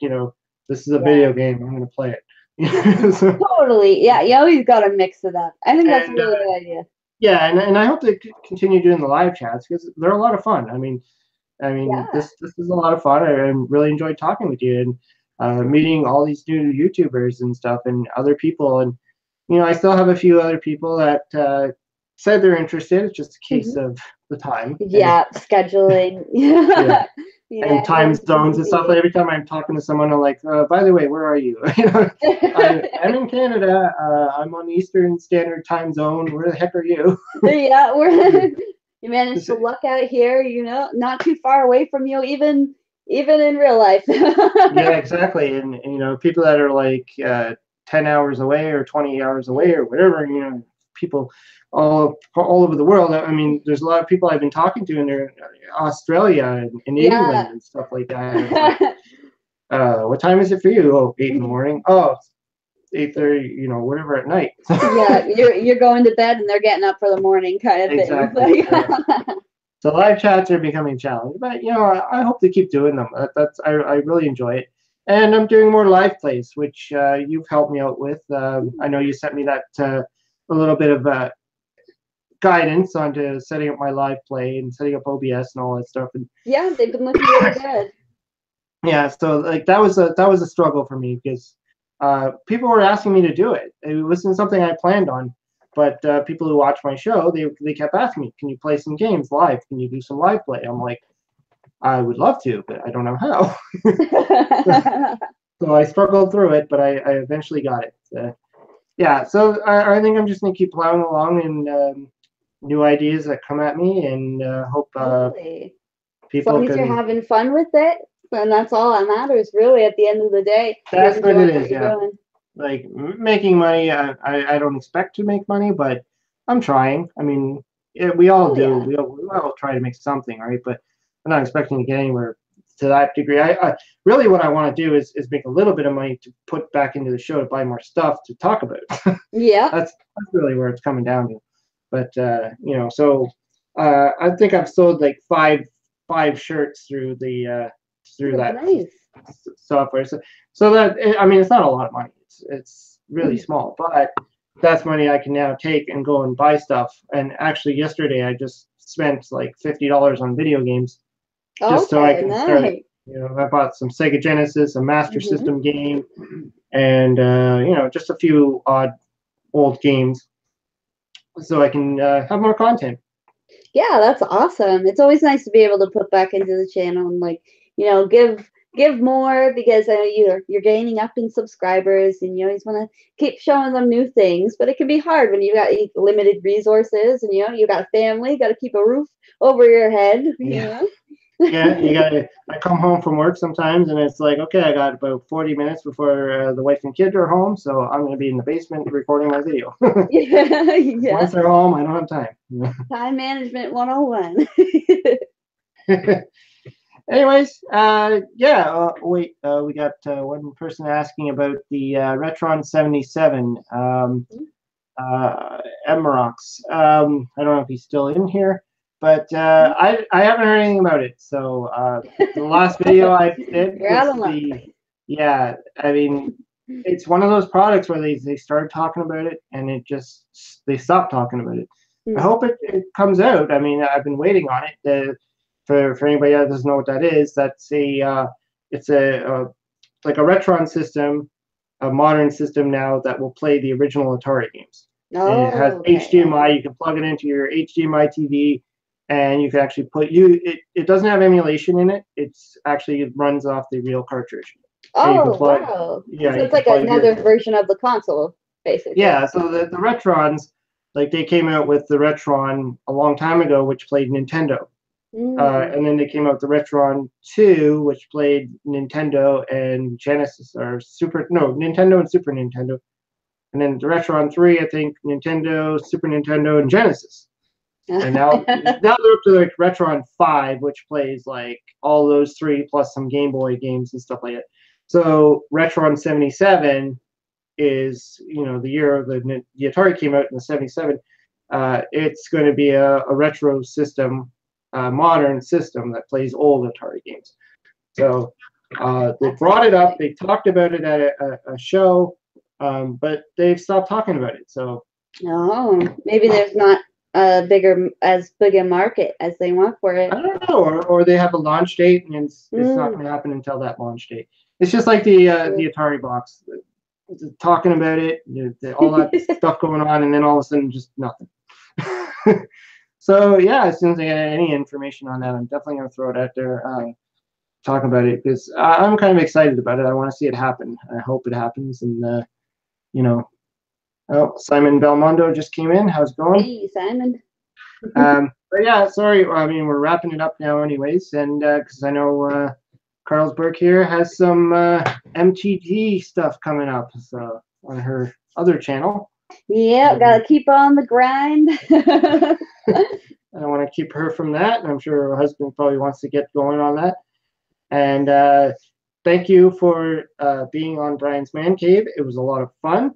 this is a video game, I'm going to play it. So, totally. Yeah, you always got to mix it up. I think that's a really good idea. Yeah, and I hope to continue doing the live chats, because they're a lot of fun. I mean, this is a lot of fun. I really enjoyed talking with you and meeting all these new YouTubers and stuff and other people. And I still have a few other people that said they're interested. It's just a case of the time. Yeah, scheduling. And time zones and stuff. Every time I'm talking to someone, I'm like, by the way, where are you? I'm in Canada. I'm on the Eastern Standard Time Zone. Where the heck are you? Yeah, you managed to luck out here, not too far away from you, even in real life. Yeah, exactly. And people that are like 10 hours away or 20 hours away or whatever, people all over the world. I mean, there's a lot of people I've been talking to in Australia and England and stuff like that. What time is it for you? Oh, 8 in the morning. Oh, 8:30, you know, whatever at night. Yeah, you're going to bed and they're getting up for the morning kind of exactly. thing. So live chats are becoming challenging, but you know, I hope to keep doing them. I really enjoy it, and I'm doing more live plays, which you've helped me out with. I know you sent me that a little bit of guidance onto setting up my live play and setting up OBS and all that stuff. And yeah, they've been looking really good. yeah, so like that was a struggle for me because people were asking me to do it. It wasn't something I planned on, but people who watch my show, they kept asking me, "Can you play some games live? Can you do some live play?" I'm like, I would love to, but I don't know how. So I struggled through it, but I eventually got it. Yeah, so I think I'm just gonna keep plowing along and new ideas that come at me, and hope people as long as you're having fun with it. And that's all that matters, really, at the end of the day. That's what it is, yeah. Doing. Like, making money, I don't expect to make money, but I'm trying. I mean, we all do. Yeah. We all try to make something, right? But I'm not expecting to get anywhere to that degree. I really, what I want to do is make a little bit of money to put back into the show to buy more stuff to talk about. Yeah. That's really where it's coming down to. But, you know, so I think I've sold like five shirts through the... through that software, so that, I mean, it's not a lot of money. It's really small, but that's money I can now take and go and buy stuff. And actually, yesterday I just spent like $50 on video games, just so I can start. You know, I bought some Sega Genesis, a Master System game, and you know, just a few odd old games, so I can have more content. Yeah, that's awesome. It's always nice to be able to put back into the channel and, like, you know, give more, because I know you're gaining up in subscribers and you always want to keep showing them new things, but it can be hard when you got limited resources and, you know, you got a family, got to keep a roof over your head. You know? Yeah, you gotta. I come home from work sometimes, and it's like, okay, I got about 40 minutes before the wife and kids are home, so I'm gonna be in the basement recording my video. Yeah. Once they're home, I don't have time. Time management 101. Anyways, yeah. Wait, we got one person asking about the Retron 77, Emrox. I don't know if he's still in here. But I haven't heard anything about it. So the last video I did was yeah, I mean, it's one of those products where they started talking about it and they stopped talking about it. I hope it comes out. I mean, I've been waiting on it. For anybody that doesn't know what that is, that's it's like a Retron system, a modern system now that will play the original Atari games. Oh, it has HDMI. You can plug it into your HDMI TV. And you can actually it doesn't have emulation in it. It runs off the real cartridge. Oh, wow. Yeah, so it's like another version of the console, basically. Yeah, so the Retrons, like, they came out with the Retron a long time ago, which played Nintendo. And then they came out with the Retron 2, which played Nintendo and Genesis, Nintendo and Super Nintendo. And then the Retron 3, I think, Nintendo, Super Nintendo, and Genesis. And now they're up to like Retron 5, which plays like all those three plus some Game Boy games and stuff like that. So Retron 77 is, you know, the year of the Atari came out in the 77. It's going to be a retro system, modern system that plays old Atari games. So they brought it up. They talked about it at a show, but they've stopped talking about it. So maybe there's not as big a market as they want for it. I don't know, or they have a launch date, and it's not going to happen until that launch date. It's just like the Atari box, talking about it, all that stuff going on, and then all of a sudden, just nothing. So yeah, as soon as I get any information on that, I'm definitely going to throw it out there, talk about it, because I'm kind of excited about it. I want to see it happen. I hope it happens, and you know. Oh, Simon Belmondo just came in. How's it going? Hey, Simon. But yeah, sorry. I mean, we're wrapping it up now anyways, and because I know Karlsburg here has some MTG stuff coming up on her other channel. Yeah, gotta keep on the grind. I don't want to keep her from that, and I'm sure her husband probably wants to get going on that. And thank you for being on Brian's Man Cave. It was a lot of fun.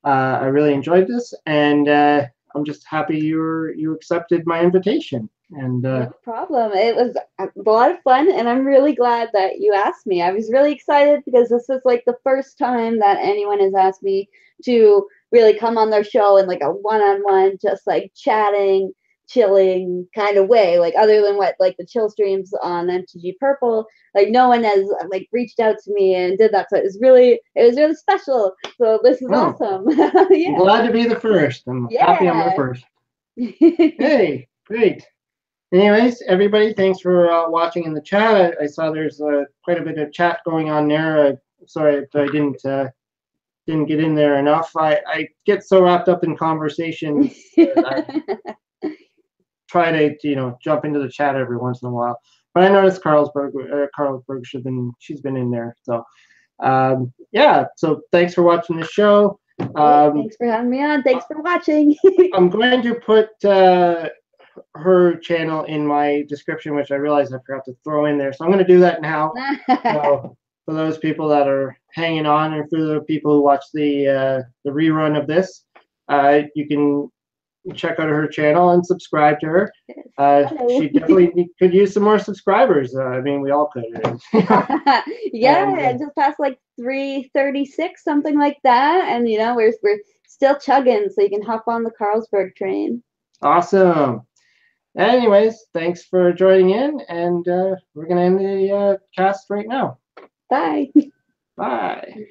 I really enjoyed this, and I'm just happy you accepted my invitation. And no problem. It was a lot of fun, and I'm really glad that you asked me. I was really excited because this is like the first time that anyone has asked me to really come on their show in like a one-on-one, just like chatting, chilling kind of way. Like other than what like the chill streams on MTG Purple, like no one has like reached out to me and did that. So it was really special. So this is awesome. Yeah. I'm glad to be the first. I'm happy I'm the first. Hey, great. Anyways, everybody, thanks for watching in the chat. I saw there's quite a bit of chat going on there. Sorry if I didn't get in there enough. I get so wrapped up in conversations that I try to jump into the chat every once in a while. But I noticed Karlsburg she's been in there. So yeah. So thanks for watching the show. Thanks for having me on. Thanks for watching. I'm going to put her channel in my description, which I realized I forgot to throw in there. So I'm going to do that now. So for those people that are hanging on, and for the people who watch the rerun of this, you can check out her channel and subscribe to her. She definitely could use some more subscribers. I mean, we all could. Yeah, I just passed like 336, something like that, and we're still chugging, so you can hop on the Karlsburg train. Awesome. Anyways, thanks for joining in, and we're going to end the cast right now. Bye. Bye.